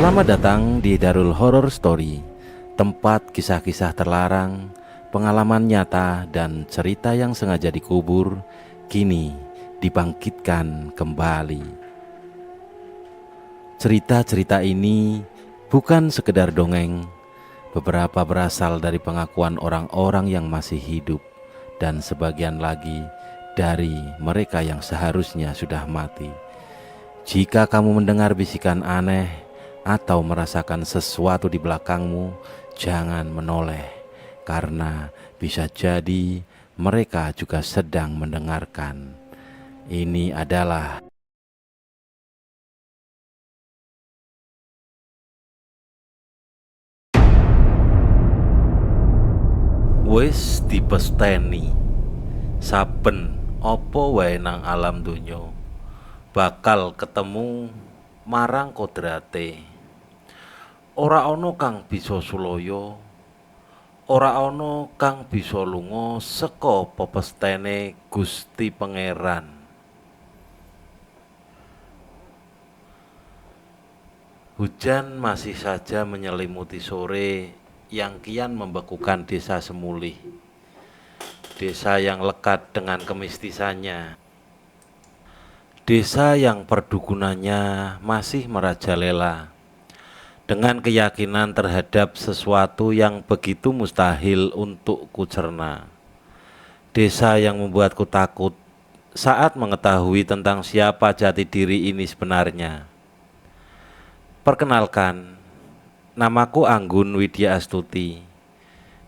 Selamat datang di Darul Horror Story, tempat kisah-kisah terlarang, pengalaman nyata, dan cerita yang sengaja dikubur, kini dibangkitkan kembali. Cerita-cerita ini bukan sekedar dongeng, beberapa berasal dari pengakuan orang-orang yang masih hidup, dan sebagian lagi dari mereka yang seharusnya sudah mati. Jika kamu mendengar bisikan aneh atau merasakan sesuatu di belakangmu, jangan menoleh, karena bisa jadi mereka juga sedang mendengarkan. Ini adalah wis dipesteni, saben opo wae nang alam donya bakal ketemu marang kodrate. Ora ana kang bisa sulaya, ora ana kang bisa lunga saka pepestene Gusti Pangeran. Hujan masih saja menyelimuti sore yang kian membekukan desa Semulih. Desa yang lekat dengan kemistisannya. Desa yang perdukunannya masih merajalela dengan keyakinan terhadap sesuatu yang begitu mustahil untuk kucerna. Desa yang membuatku takut saat mengetahui tentang siapa jati diri ini sebenarnya. Perkenalkan, namaku Anggun Widya Astuti,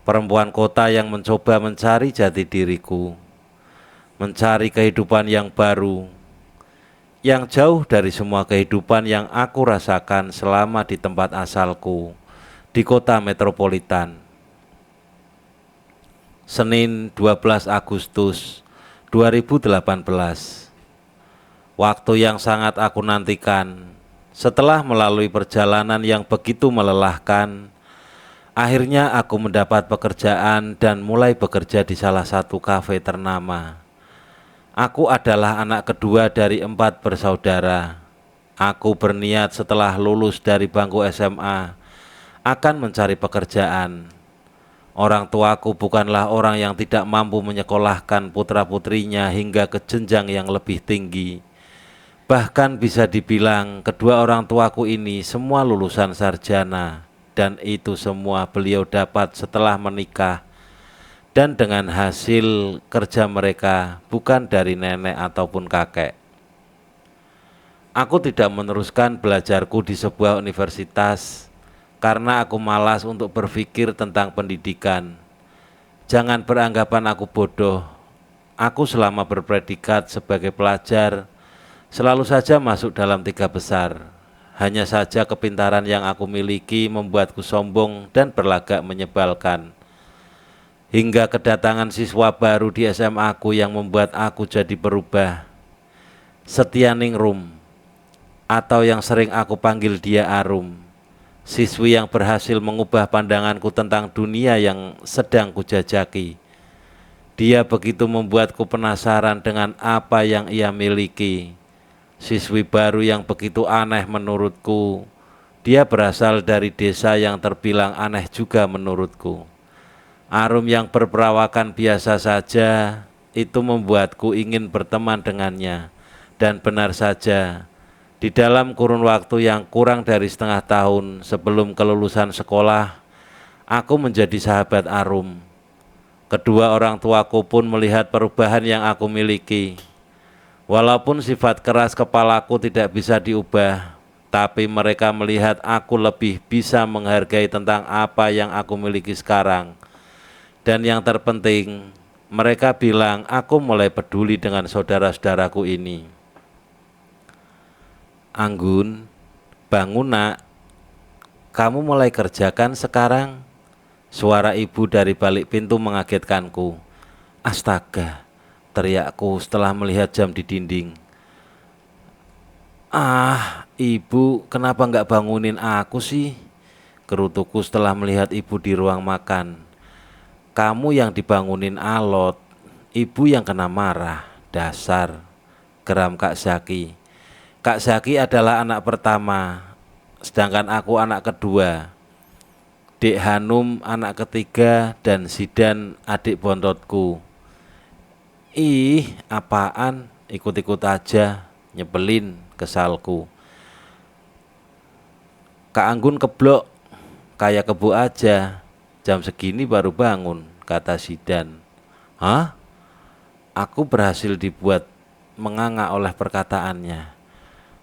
perempuan kota yang mencoba mencari jati diriku, mencari kehidupan yang baru, yang jauh dari semua kehidupan yang aku rasakan selama di tempat asalku, di kota metropolitan. Senin 12 Agustus 2018. Waktu yang sangat aku nantikan. Setelah melalui perjalanan yang begitu melelahkan, akhirnya aku mendapat pekerjaan dan mulai bekerja di salah satu kafe ternama. Aku adalah anak kedua dari 4 bersaudara. Aku berniat setelah lulus dari bangku SMA akan mencari pekerjaan. Orang tuaku bukanlah orang yang tidak mampu menyekolahkan putra-putrinya hingga ke jenjang yang lebih tinggi. Bahkan bisa dibilang kedua orang tuaku ini semua lulusan sarjana, dan itu semua beliau dapat setelah menikah dan dengan hasil kerja mereka, bukan dari nenek ataupun kakek. Aku tidak meneruskan belajarku di sebuah universitas karena aku malas untuk berpikir tentang pendidikan. Jangan beranggapan aku bodoh. Aku selama berpredikat sebagai pelajar selalu saja masuk dalam 3 besar. Hanya saja kepintaran yang aku miliki membuatku sombong dan berlagak menyebalkan. Hingga kedatangan siswa baru di SMA aku yang membuat aku jadi berubah. Setianingrum, atau yang sering aku panggil dia Arum, siswi yang berhasil mengubah pandanganku tentang dunia yang sedang kujajaki. Dia begitu membuatku penasaran dengan apa yang ia miliki. Siswi baru yang begitu aneh menurutku. Dia berasal dari desa yang terbilang aneh juga menurutku. Arum yang berperawakan biasa saja itu membuatku ingin berteman dengannya. Dan benar saja, di dalam kurun waktu yang kurang dari setengah tahun sebelum kelulusan sekolah, aku menjadi sahabat Arum. Kedua orang tuaku pun melihat perubahan yang aku miliki. Walaupun sifat keras kepalaku tidak bisa diubah, tapi mereka melihat aku lebih bisa menghargai tentang apa yang aku miliki sekarang. Dan yang terpenting, mereka bilang aku mulai peduli dengan saudara-saudaraku ini. Anggun, bangun nak, kamu mulai kerjakan sekarang? Suara ibu dari balik pintu mengagetkanku. Astaga, teriakku setelah melihat jam di dinding. Ah, ibu, kenapa nggak bangunin aku sih? Kerutuku setelah melihat ibu di ruang makan. Kamu yang dibangunin alot, ibu yang kena marah, dasar, geram Kak Zaki. Kak Zaki adalah anak pertama. sedangkan aku anak kedua, Dek Hanum anak ketiga, dan Zidan adik bontotku. Ih, apaan? Ikut-ikut aja, nyebelin, kesalku. Kak Anggun keblok, kayak kebo aja. Jam segini baru bangun, kata Zidan. Hah? Aku berhasil dibuat menganga oleh perkataannya.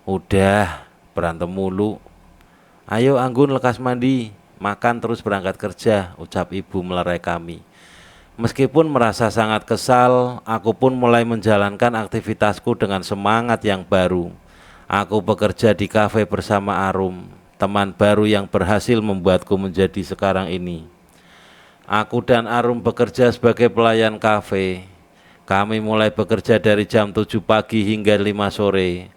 Udah, berantem mulu. Ayo Anggun lekas mandi, makan terus berangkat kerja, ucap ibu melerai kami. Meskipun merasa sangat kesal, aku pun mulai menjalankan aktivitasku dengan semangat yang baru. Aku bekerja di kafe bersama Arum, teman baru yang berhasil membuatku menjadi sekarang ini. Aku dan Arum bekerja sebagai pelayan kafe. Kami mulai bekerja dari jam 7 pagi hingga 5 sore.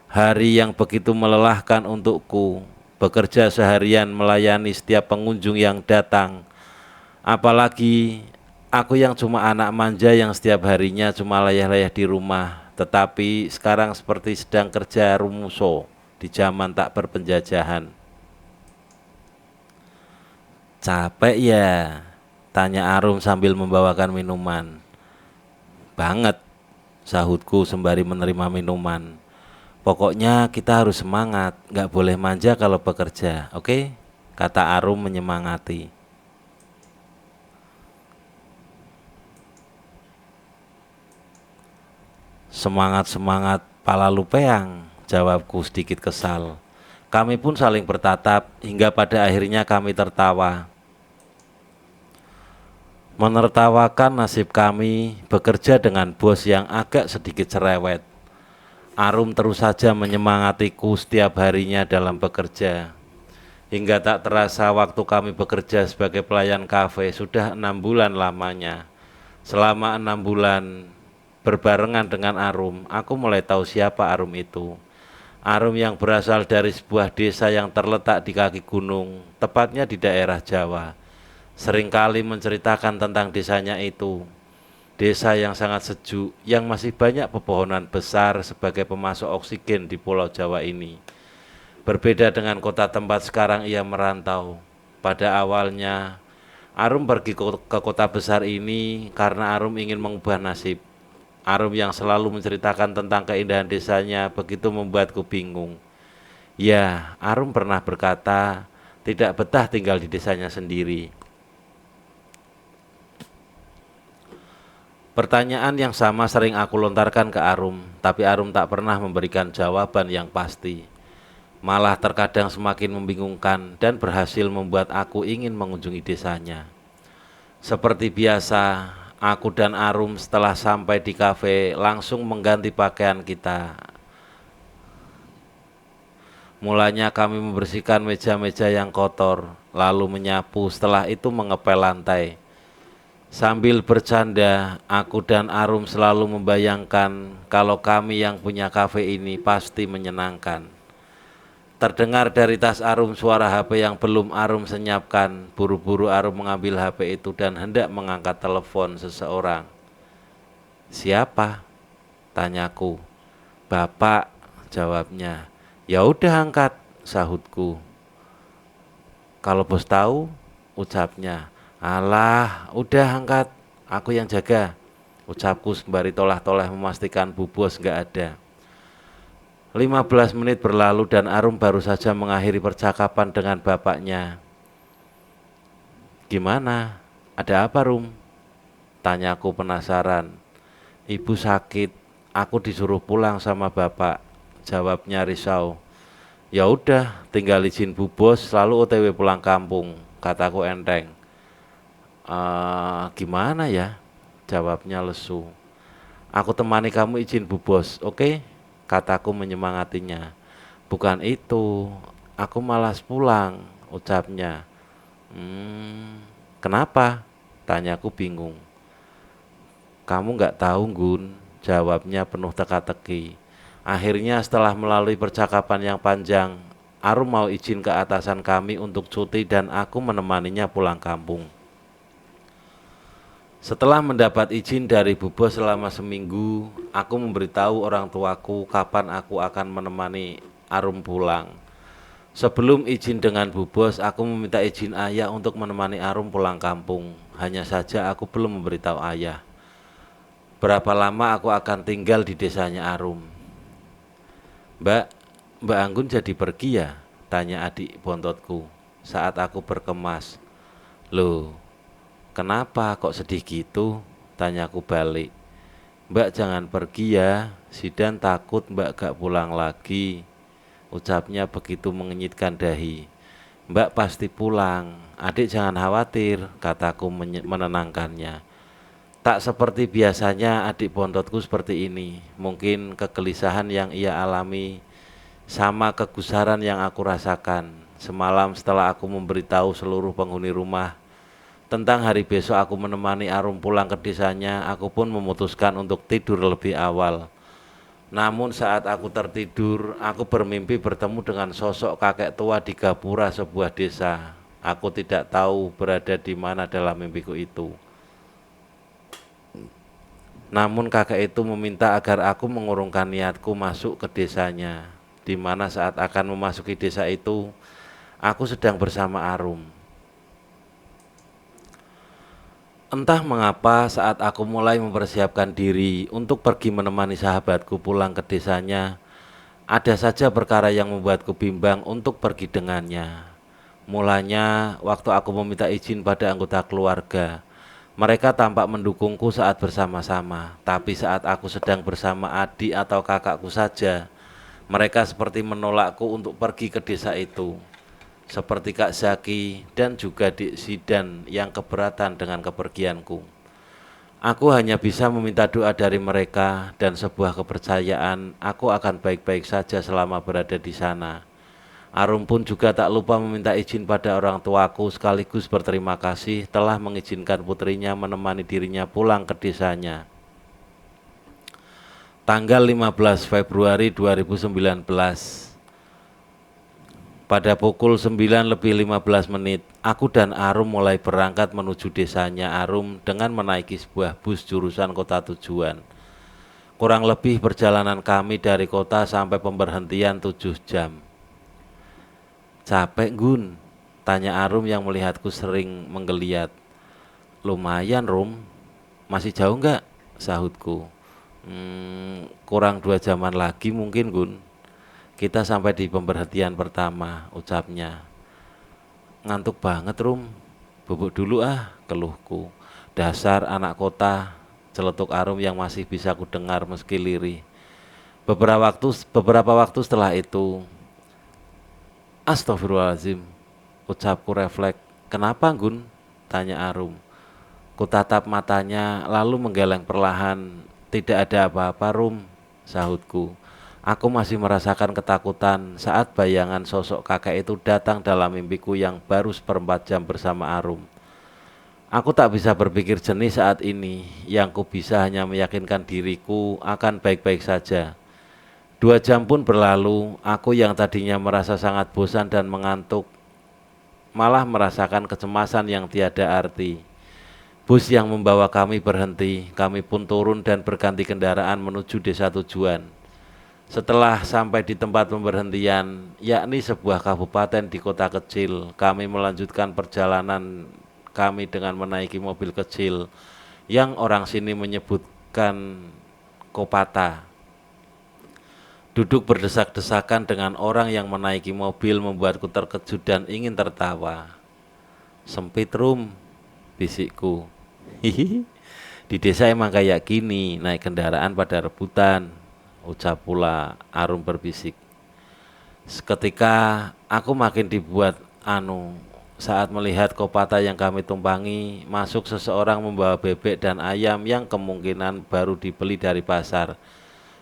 Hari yang begitu melelahkan untukku, bekerja seharian melayani setiap pengunjung yang datang. Apalagi aku yang cuma anak manja yang setiap harinya cuma layah-layah di rumah, tetapi sekarang seperti sedang kerja rumuso di zaman tak berpenjajahan. Capek ya? Tanya Arum sambil membawakan minuman. Banget, sahutku sembari menerima minuman. Pokoknya kita harus semangat, gak boleh manja kalau bekerja, oke? Kata Arum menyemangati. Semangat-semangat pala lupeang, jawabku sedikit kesal. Kami pun saling bertatap hingga pada akhirnya kami tertawa. Menertawakan nasib kami bekerja dengan bos yang agak sedikit cerewet. Arum terus saja menyemangatiku setiap harinya dalam bekerja. Hingga tak terasa waktu kami bekerja sebagai pelayan kafe sudah 6 bulan lamanya. Selama 6 bulan berbarengan dengan Arum, aku mulai tahu siapa Arum itu. Arum yang berasal dari sebuah desa yang terletak di kaki gunung, tepatnya di daerah Jawa. Seringkali menceritakan tentang desanya itu. Desa yang sangat sejuk, yang masih banyak pepohonan besar sebagai pemasok oksigen di Pulau Jawa ini. Berbeda dengan kota tempat sekarang ia merantau. Pada awalnya, Arum pergi ke kota besar ini karena Arum ingin mengubah nasib. Arum yang selalu menceritakan tentang keindahan desanya begitu membuatku bingung. Ya, Arum pernah berkata tidak betah tinggal di desanya sendiri. Pertanyaan yang sama sering aku lontarkan ke Arum, tapi Arum tak pernah memberikan jawaban yang pasti. Malah terkadang semakin membingungkan dan berhasil membuat aku ingin mengunjungi desanya. Seperti biasa, aku dan Arum setelah sampai di kafe langsung mengganti pakaian kita. Mulanya kami membersihkan meja-meja yang kotor, lalu menyapu, setelah itu mengepel lantai. Sambil bercanda, aku dan Arum selalu membayangkan kalau kami yang punya kafe ini pasti menyenangkan. Terdengar dari tas Arum suara HP yang belum Arum senyapkan. Buru-buru Arum mengambil HP itu dan hendak mengangkat telepon seseorang. Siapa? Tanyaku. Bapak, jawabnya. Ya udah angkat, sahutku. Kalau bos tahu, ucapnya. Alah, udah angkat, aku yang jaga, ucapku sembari tolah-tolah memastikan bu bos gak ada. 15 menit berlalu dan Arum baru saja mengakhiri percakapan dengan bapaknya. Gimana? Ada apa, Rum? Tanyaku penasaran. Ibu sakit, aku disuruh pulang sama bapak, jawabnya risau. Ya udah, tinggal izin bu bos lalu OTW pulang kampung, kataku enteng. Gimana ya? Jawabnya lesu. Aku temani kamu izin bu bos, oke? Kataku menyemangatinya. Bukan itu, aku malas pulang, ucapnya. Kenapa? Tanyaku bingung. Kamu gak tahu Gun, jawabnya penuh teka-teki. Akhirnya setelah melalui percakapan yang panjang, Arum mau izin ke atasan kami untuk cuti dan aku menemaninya pulang kampung. Setelah mendapat izin dari Bu Bos selama seminggu, aku memberitahu orang tuaku kapan aku akan menemani Arum pulang. Sebelum izin dengan Bu Bos, aku meminta izin ayah untuk menemani Arum pulang kampung. Hanya saja aku belum memberitahu ayah berapa lama aku akan tinggal di desanya Arum. Mbak, Mbak Anggun jadi pergi ya? Tanya adik bontotku saat aku berkemas. Loh, kenapa kok sedih gitu? Tanyaku balik. Mbak jangan pergi ya, Sidan takut mbak gak pulang lagi. Ucapnya begitu mengenyitkan dahi. Mbak pasti pulang, adik jangan khawatir, kataku menenangkannya. Tak seperti biasanya adik bontotku seperti ini. Mungkin kegelisahan yang ia alami sama kegusaran yang aku rasakan. Semalam setelah aku memberitahu seluruh penghuni rumah tentang hari besok aku menemani Arum pulang ke desanya, aku pun memutuskan untuk tidur lebih awal. Namun saat aku tertidur, aku bermimpi bertemu dengan sosok kakek tua di gapura sebuah desa. Aku tidak tahu berada di mana dalam mimpiku itu. Namun kakek itu meminta agar aku mengurungkan niatku masuk ke desanya, di mana saat akan memasuki desa itu, aku sedang bersama Arum. Entah mengapa saat aku mulai mempersiapkan diri untuk pergi menemani sahabatku pulang ke desanya, ada saja perkara yang membuatku bimbang untuk pergi dengannya. Mulanya waktu aku meminta izin pada anggota keluarga, mereka tampak mendukungku saat bersama-sama, tapi saat aku sedang bersama adik atau kakakku saja, mereka seperti menolakku untuk pergi ke desa itu. Seperti Kak Zaki dan juga Dik Sidan yang keberatan dengan kepergianku. Aku hanya bisa meminta doa dari mereka dan sebuah kepercayaan aku akan baik-baik saja selama berada di sana. Arum pun juga tak lupa meminta izin pada orang tuaku sekaligus berterima kasih telah mengizinkan putrinya menemani dirinya pulang ke desanya. Tanggal 15 Februari 2019, pada pukul 9:15, aku dan Arum mulai berangkat menuju desanya Arum dengan menaiki sebuah bus jurusan kota tujuan. Kurang lebih perjalanan kami dari kota sampai pemberhentian 7 jam. Capek Gun? Tanya Arum yang melihatku sering menggeliat. Lumayan Rum, masih jauh nggak? Sahutku. Kurang 2 jaman lagi mungkin Gun. Kita sampai di pemberhentian pertama, ucapnya. Ngantuk banget Rum, bubuk dulu ah, keluhku. Dasar anak kota, celetuk Arum yang masih bisa ku dengar meski lirih. Beberapa waktu setelah itu, astagfirullahaladzim, ucapku refleks. Kenapa Gun? Tanya Arum. Ku tatap matanya lalu menggeleng perlahan. Tidak ada apa-apa Rum, sahutku. Aku masih merasakan ketakutan saat bayangan sosok kakek itu datang dalam mimpiku yang baru seperempat jam bersama Arum. Aku tak bisa berpikir jernih saat ini, yang ku bisa hanya meyakinkan diriku akan baik-baik saja. 2 jam pun berlalu, aku yang tadinya merasa sangat bosan dan mengantuk, malah merasakan kecemasan yang tiada arti. Bus yang membawa kami berhenti, kami pun turun dan berganti kendaraan menuju desa tujuan. Setelah sampai di tempat pemberhentian, yakni sebuah kabupaten di kota kecil, kami melanjutkan perjalanan kami dengan menaiki mobil kecil yang orang sini menyebutkan kopata. Duduk berdesak-desakan dengan orang yang menaiki mobil membuatku terkejut dan ingin tertawa. Sempit Rum, bisikku. Hihi, di desa emang kayak gini, naik kendaraan pada rebutan, ucap pula Arum berbisik. Seketika aku makin dibuat saat melihat kopata yang kami tumpangi, masuk seseorang membawa bebek dan ayam yang kemungkinan baru dibeli dari pasar.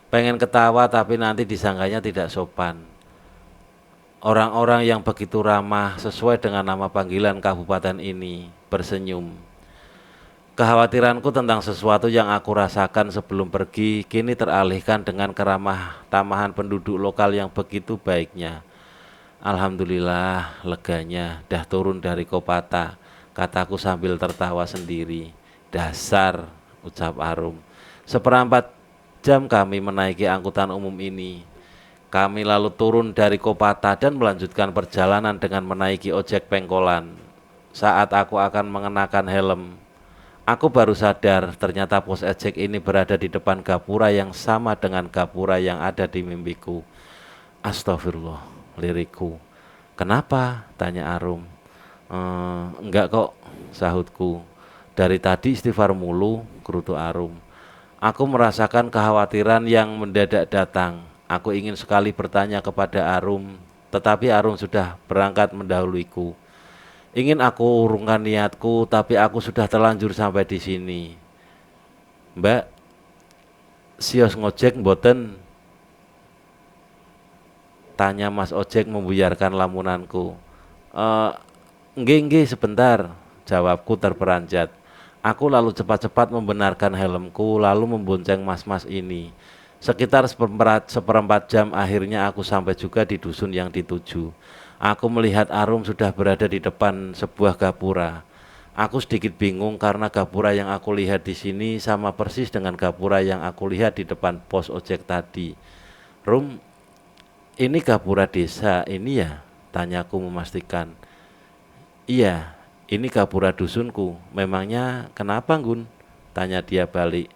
Pengen ketawa tapi nanti disangkanya tidak sopan. Orang-orang yang begitu ramah sesuai dengan nama panggilan kabupaten ini bersenyum. Kekhawatiranku tentang sesuatu yang aku rasakan sebelum pergi kini teralihkan dengan keramah tamahan penduduk lokal yang begitu baiknya. Alhamdulillah leganya dah turun dari kopata, kataku sambil tertawa sendiri. Dasar, ucap Arum. Seperempat jam kami menaiki angkutan umum ini. Kami lalu turun dari Kopata dan melanjutkan perjalanan dengan menaiki ojek pengkolan. Saat aku akan mengenakan helm, aku baru sadar ternyata pos ojek ini berada di depan gapura yang sama dengan gapura yang ada di mimpiku. Astagfirullah, liriku. Kenapa? Tanya Arum. Enggak kok, sahutku. Dari tadi istighfar mulu, gerutu Arum. Aku merasakan kekhawatiran yang mendadak datang. Aku ingin sekali bertanya kepada Arum, tetapi Arum sudah berangkat mendahuluiku. Ingin aku urungkan niatku, tapi aku sudah terlanjur sampai di sini. Mbak, sios ngojek mboten? Tanya Mas Ojek membuyarkan lamunanku. Nggih sebentar, jawabku terperanjat. Aku lalu cepat-cepat membenarkan helmku lalu membonceng mas-mas ini. Sekitar seperempat jam akhirnya aku sampai juga di dusun yang dituju. Aku melihat Arum sudah berada di depan sebuah gapura. Aku sedikit bingung karena gapura yang aku lihat di sini sama persis dengan gapura yang aku lihat di depan pos ojek tadi. Rum, ini gapura desa ini ya? Tanyaku memastikan. Iya, ini gapura dusunku. Memangnya kenapa, Gun? Tanya dia balik.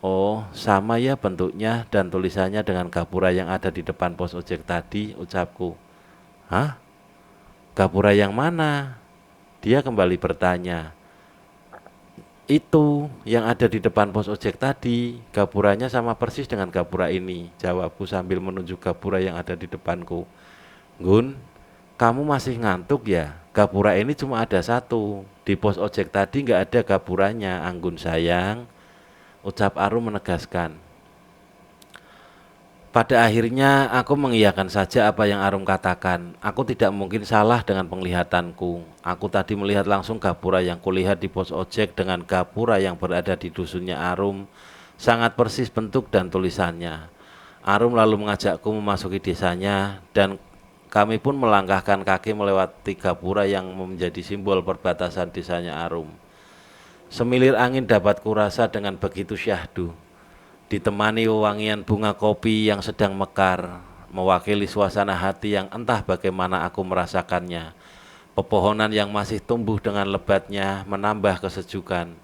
Oh, sama ya bentuknya dan tulisannya dengan gapura yang ada di depan pos ojek tadi, ucapku. Hah? Gapura yang mana? Dia kembali bertanya. Itu yang ada di depan pos ojek tadi, gapuranya sama persis dengan gapura ini, jawabku sambil menunjuk gapura yang ada di depanku. Gun, kamu masih ngantuk ya? Gapura ini cuma ada satu. Di pos ojek tadi nggak ada gapuranya, Anggun sayang, ucap Arum menegaskan. Pada akhirnya aku mengiyakan saja apa yang Arum katakan. Aku tidak mungkin salah dengan penglihatanku. Aku tadi melihat langsung gapura yang kulihat di pos ojek dengan gapura yang berada di dusunnya Arum. Sangat persis bentuk dan tulisannya. Arum lalu mengajakku memasuki desanya dan kami pun melangkahkan kaki melewati gapura yang menjadi simbol perbatasan desanya Arum. Semilir angin dapat kurasa dengan begitu syahdu. Ditemani wewangian bunga kopi yang sedang mekar, mewakili suasana hati yang entah bagaimana aku merasakannya. Pepohonan yang masih tumbuh dengan lebatnya menambah kesejukan,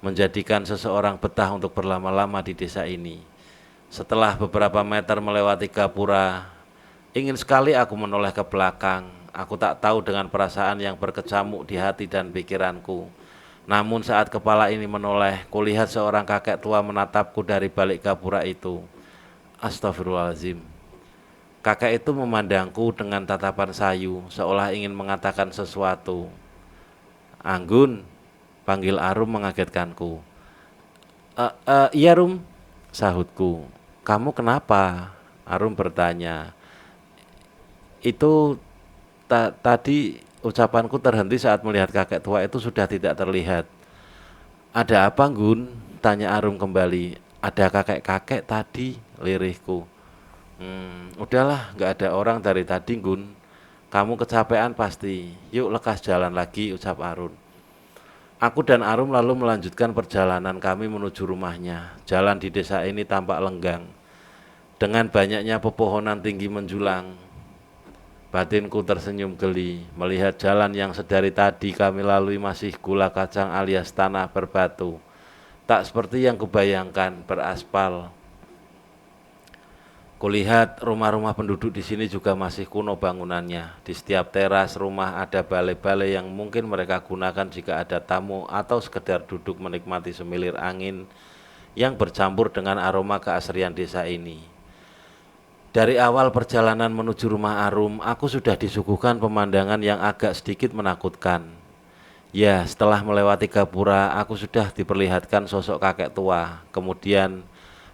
menjadikan seseorang betah untuk berlama-lama di desa ini. Setelah beberapa meter melewati gapura, ingin sekali aku menoleh ke belakang. Aku tak tahu dengan perasaan yang berkecamuk di hati dan pikiranku. Namun saat kepala ini menoleh, kulihat seorang kakek tua menatapku dari balik gapura itu. Astagfirullahaladzim. Kakek itu memandangku dengan tatapan sayu, seolah ingin mengatakan sesuatu. Anggun, panggil Arum mengagetkanku. Iya Rum, sahutku. Kamu kenapa? Arum bertanya. Itu tadi ucapanku terhenti saat melihat kakek tua itu sudah tidak terlihat. Ada apa, Gun? Tanya Arum kembali. Ada kakek-kakek tadi, lirihku. Udahlah, gak ada orang dari tadi, Gun. Kamu kecapean pasti. Yuk lekas jalan lagi, ucap Arum. Aku dan Arum lalu melanjutkan perjalanan kami menuju rumahnya. Jalan di desa ini tampak lenggang. Dengan banyaknya pepohonan tinggi menjulang, batinku tersenyum geli melihat jalan yang sedari tadi kami lalui masih gula kacang alias tanah berbatu. Tak seperti yang kubayangkan beraspal. Kulihat rumah-rumah penduduk di sini juga masih kuno bangunannya. Di setiap teras rumah ada balai-balai yang mungkin mereka gunakan jika ada tamu atau sekedar duduk menikmati semilir angin yang bercampur dengan aroma keasrian desa ini. Dari awal perjalanan menuju rumah Arum, aku sudah disuguhkan pemandangan yang agak sedikit menakutkan. Ya, setelah melewati gapura, aku sudah diperlihatkan sosok kakek tua. Kemudian,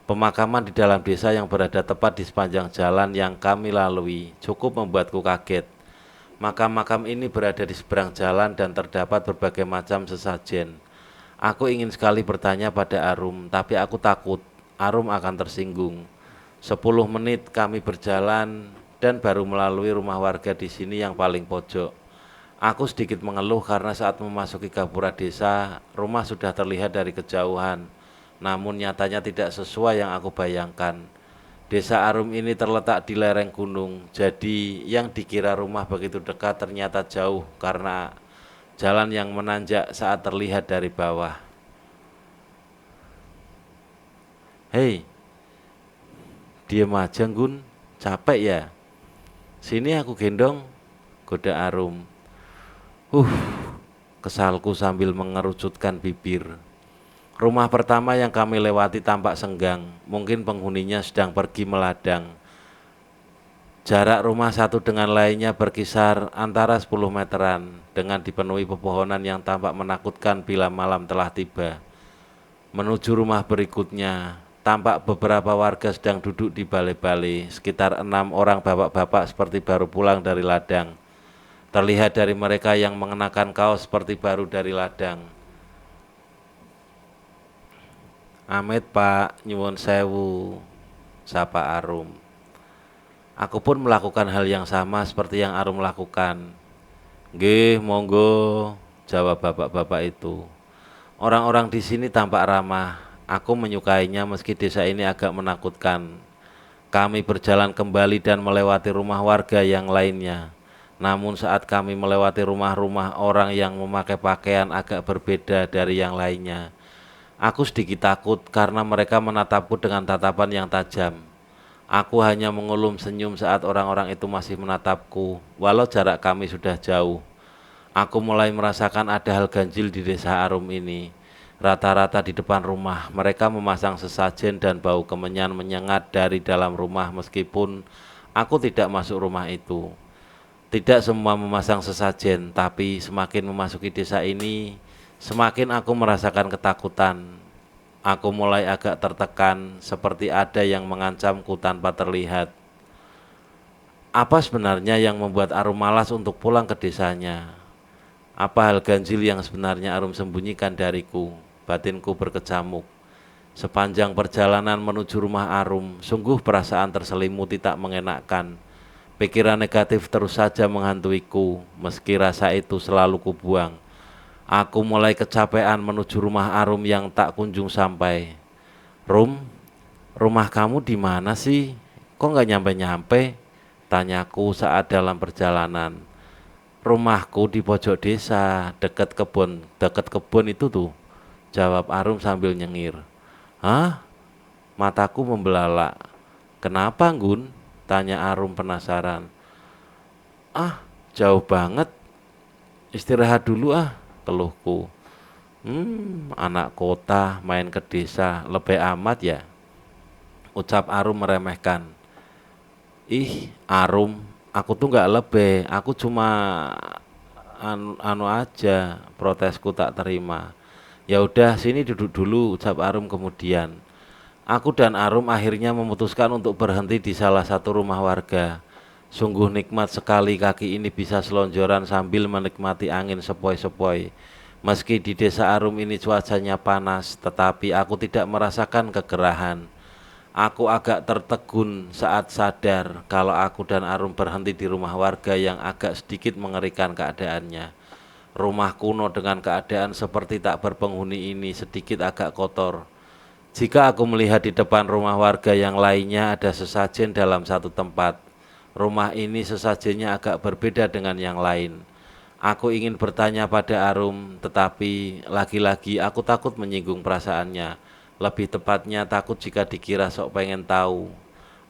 pemakaman di dalam desa yang berada tepat di sepanjang jalan yang kami lalui cukup membuatku kaget. Makam-makam ini berada di seberang jalan dan terdapat berbagai macam sesajen. Aku ingin sekali bertanya pada Arum, tapi aku takut Arum akan tersinggung. 10 menit kami berjalan dan baru melalui rumah warga di sini yang paling pojok. Aku sedikit mengeluh karena saat memasuki gapura desa, rumah sudah terlihat dari kejauhan. Namun nyatanya tidak sesuai yang aku bayangkan. Desa Arum ini terletak di lereng gunung, jadi yang dikira rumah begitu dekat ternyata jauh karena jalan yang menanjak saat terlihat dari bawah. Hei, diem aja Gun, capek ya? Sini aku gendong, goda Arum. Uh, kesalku sambil mengerucutkan bibir. Rumah pertama yang kami lewati tampak senggang, mungkin penghuninya sedang pergi meladang. Jarak rumah satu dengan lainnya berkisar antara 10 meteran, dengan dipenuhi pepohonan yang tampak menakutkan bila malam telah tiba. Menuju rumah berikutnya, tampak beberapa warga sedang duduk di balai-balai, sekitar 6 orang bapak-bapak seperti baru pulang dari ladang. Terlihat dari mereka yang mengenakan kaos seperti baru dari ladang. Amit Pak, nyuwun sewu, sapa Arum. Aku pun melakukan hal yang sama seperti yang Arum lakukan. Nggih, monggo, jawab bapak-bapak itu. Orang-orang di sini tampak ramah. Aku menyukainya meski desa ini agak menakutkan. Kami berjalan kembali dan melewati rumah warga yang lainnya. Namun saat kami melewati rumah-rumah orang yang memakai pakaian agak berbeda dari yang lainnya, aku sedikit takut karena mereka menatapku dengan tatapan yang tajam. Aku hanya mengulum senyum saat orang-orang itu masih menatapku, walau jarak kami sudah jauh. Aku mulai merasakan ada hal ganjil di desa Arum ini. Rata-rata di depan rumah, mereka memasang sesajen dan bau kemenyan menyengat dari dalam rumah meskipun aku tidak masuk rumah itu. Tidak semua memasang sesajen, tapi semakin memasuki desa ini, semakin aku merasakan ketakutan. Aku mulai agak tertekan, seperti ada yang mengancamku tanpa terlihat. Apa sebenarnya yang membuat Arum malas untuk pulang ke desanya? Apa hal ganjil yang sebenarnya Arum sembunyikan dariku? Batinku berkecamuk. Sepanjang perjalanan menuju rumah Arum, sungguh perasaan terselimuti tak mengenakkan. Pikiran negatif terus saja menghantuiku, meski rasa itu selalu kubuang. Aku mulai kecapean menuju rumah Arum yang tak kunjung sampai. Rum, rumah kamu di mana sih? Kok nggak nyampe-nyampe? Tanyaku saat dalam perjalanan. Rumahku di pojok desa, dekat kebun itu tuh. Jawab Arum sambil nyengir. Hah? Mataku membelalak. Kenapa, Gun? Tanya Arum penasaran. Ah, jauh banget. Istirahat dulu ah, keluhku. Anak kota main ke desa, lebih amat ya. Ucap Arum meremehkan. Ih, Arum, aku tuh nggak lebih, aku cuma anu aja, protesku tak terima. Ya udah, sini duduk dulu, ucap Arum kemudian. Aku dan Arum akhirnya memutuskan untuk berhenti di salah satu rumah warga. Sungguh nikmat sekali kaki ini bisa selonjoran sambil menikmati angin sepoi-sepoi. Meski di desa Arum ini cuacanya panas, tetapi aku tidak merasakan kegerahan. Aku agak tertegun saat sadar kalau aku dan Arum berhenti di rumah warga yang agak sedikit mengerikan keadaannya. Rumah kuno dengan keadaan seperti tak berpenghuni ini sedikit agak kotor. Jika aku melihat di depan rumah warga yang lainnya ada sesajen dalam satu tempat, rumah ini sesajennya agak berbeda dengan yang lain. Aku ingin bertanya pada Arum, tetapi lagi-lagi aku takut menyinggung perasaannya. Lebih tepatnya takut jika dikira sok pengen tahu.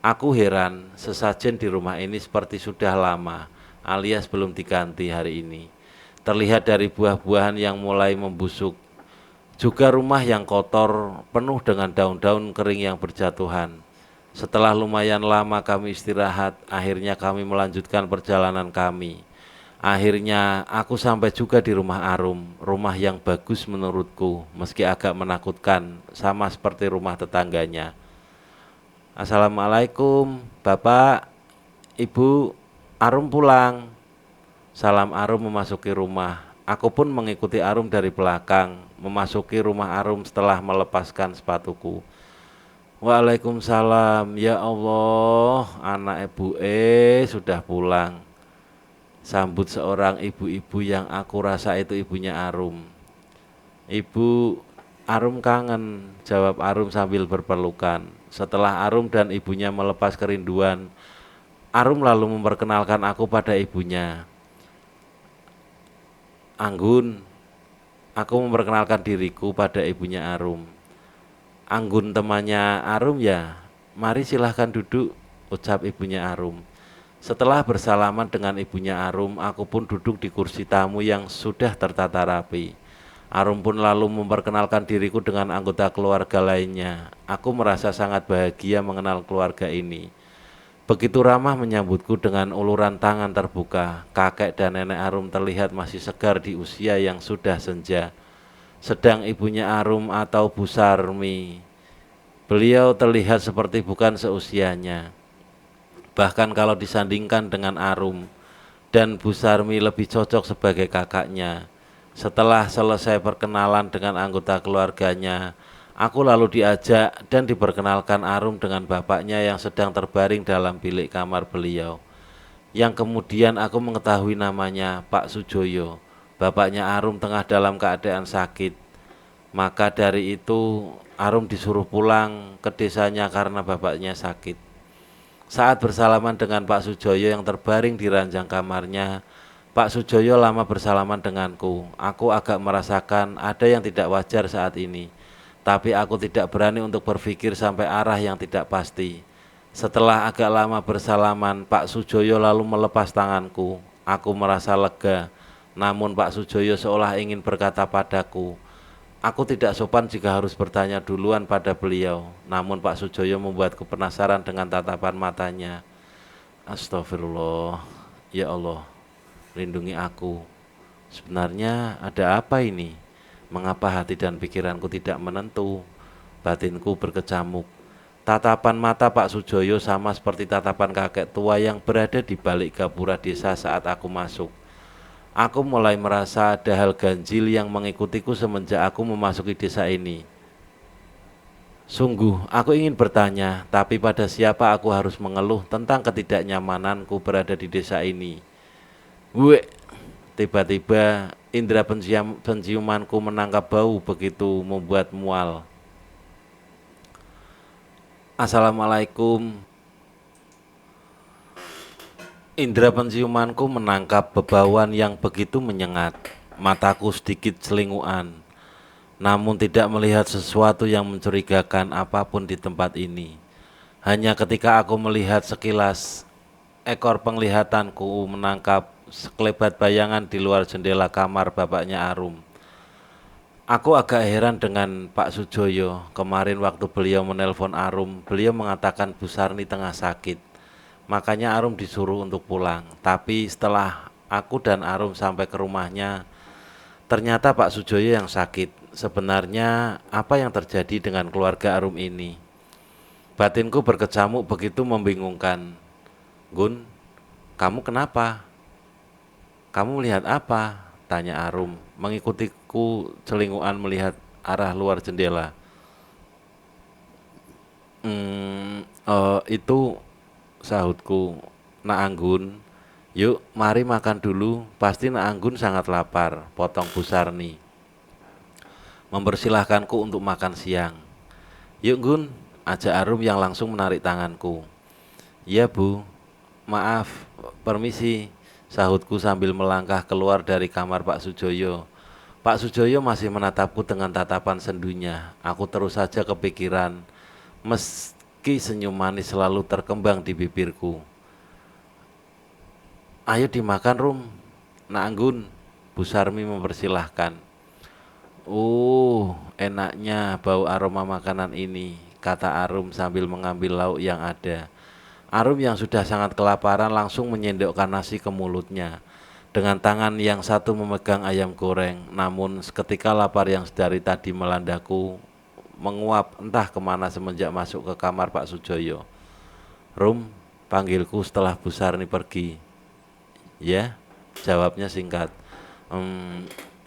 Aku heran, sesajen di rumah ini seperti sudah lama, alias belum diganti hari ini. Terlihat dari buah-buahan yang mulai membusuk. Juga rumah yang kotor, penuh dengan daun-daun kering yang berjatuhan. Setelah lumayan lama kami istirahat, akhirnya kami melanjutkan perjalanan kami. Akhirnya aku sampai juga di rumah Arum, rumah yang bagus menurutku, meski agak menakutkan, sama seperti rumah tetangganya. Assalamualaikum, Bapak, Ibu, Arum pulang. Salam Arum memasuki rumah. Aku pun mengikuti Arum dari belakang, memasuki rumah Arum setelah melepaskan sepatuku. Waalaikumsalam, ya Allah, anak ibu sudah pulang. Sambut seorang ibu-ibu yang aku rasa itu ibunya Arum. Ibu, Arum kangen, jawab Arum sambil berpelukan. Setelah Arum dan ibunya melepas kerinduan, Arum lalu memperkenalkan aku pada ibunya. Anggun, aku memperkenalkan diriku pada ibunya Arum. Anggun temannya Arum ya? Mari silahkan duduk, ucap ibunya Arum. Setelah bersalaman dengan ibunya Arum, aku pun duduk di kursi tamu yang sudah tertata rapi. Arum pun lalu memperkenalkan diriku dengan anggota keluarga lainnya. Aku merasa sangat bahagia mengenal keluarga ini. Begitu ramah menyambutku dengan uluran tangan terbuka. Kakek dan nenek Arum terlihat masih segar di usia yang sudah senja. Sedang ibunya Arum atau Bu Sarmi, beliau terlihat seperti bukan seusianya. Bahkan kalau disandingkan dengan Arum, dan Bu Sarmi lebih cocok sebagai kakaknya. Setelah selesai perkenalan dengan anggota keluarganya, aku lalu diajak dan diperkenalkan Arum dengan bapaknya yang sedang terbaring dalam bilik kamar beliau. Yang kemudian aku mengetahui namanya Pak Sujoyo. Bapaknya Arum tengah dalam keadaan sakit. Maka dari itu Arum disuruh pulang ke desanya karena bapaknya sakit. Saat bersalaman dengan Pak Sujoyo yang terbaring di ranjang kamarnya, Pak Sujoyo lama bersalaman denganku. Aku agak merasakan ada yang tidak wajar saat ini, tapi aku tidak berani untuk berpikir sampai arah yang tidak pasti. Setelah agak lama bersalaman, Pak Sujoyo lalu melepas tanganku. Aku merasa lega, namun Pak Sujoyo seolah ingin berkata padaku, aku tidak sopan jika harus bertanya duluan pada beliau. Namun Pak Sujoyo membuatku penasaran dengan tatapan matanya. Astagfirullah, ya Allah, lindungi aku. Sebenarnya ada apa ini? Mengapa hati dan pikiranku tidak menentu? Batinku berkecamuk. Tatapan mata Pak Sujoyo sama seperti tatapan kakek tua yang berada di balik gapura desa saat aku masuk. Aku mulai merasa ada hal ganjil yang mengikutiku semenjak aku memasuki desa ini. Sungguh, aku ingin bertanya, tapi pada siapa aku harus mengeluh tentang ketidaknyamananku berada di desa ini? Gue, tiba-tiba indera penciumanku menangkap bau begitu membuat mual. Assalamualaikum. Indera penciumanku menangkap bebauan yang begitu menyengat. Mataku sedikit selinguan, namun tidak melihat sesuatu yang mencurigakan apapun di tempat ini. Hanya ketika aku melihat sekilas, ekor penglihatanku menangkap sekelebat bayangan di luar jendela kamar bapaknya Arum. Aku agak heran dengan Pak Sujoyo. Kemarin waktu beliau menelpon Arum, beliau mengatakan Bu Sarni tengah sakit. Makanya Arum disuruh untuk pulang. Tapi setelah aku dan Arum sampai ke rumahnya, ternyata Pak Sujoyo yang sakit. Sebenarnya apa yang terjadi dengan keluarga Arum ini? Batinku berkecamuk begitu membingungkan. Gun, kamu kenapa? Kamu melihat apa? Tanya Arum, mengikutiku celinguan melihat arah luar jendela. Itu sahutku. Nak Anggun, yuk mari makan dulu. Pasti Nak Anggun sangat lapar. Potong Bu Sarni, mempersilahkanku untuk makan siang. Yuk Gun, ajak Arum yang langsung menarik tanganku. Ya Bu, maaf, permisi, sahutku sambil melangkah keluar dari kamar Pak Sujoyo. Pak Sujoyo masih menatapku dengan tatapan sendunya. Aku terus saja kepikiran, meski senyum manis selalu terkembang di bibirku. Ayo dimakan Rum, Nak Anggun, Bu Sarmi mempersilahkan. Enaknya bau aroma makanan ini, kata Arum sambil mengambil lauk yang ada. Arum yang sudah sangat kelaparan langsung menyendokkan nasi ke mulutnya. Dengan tangan yang satu memegang ayam goreng, namun seketika lapar yang sedari tadi melandaku menguap entah kemana semenjak masuk ke kamar Pak Sujoyo. Rum, panggilku setelah Bu Sarni pergi. Ya, jawabnya singkat.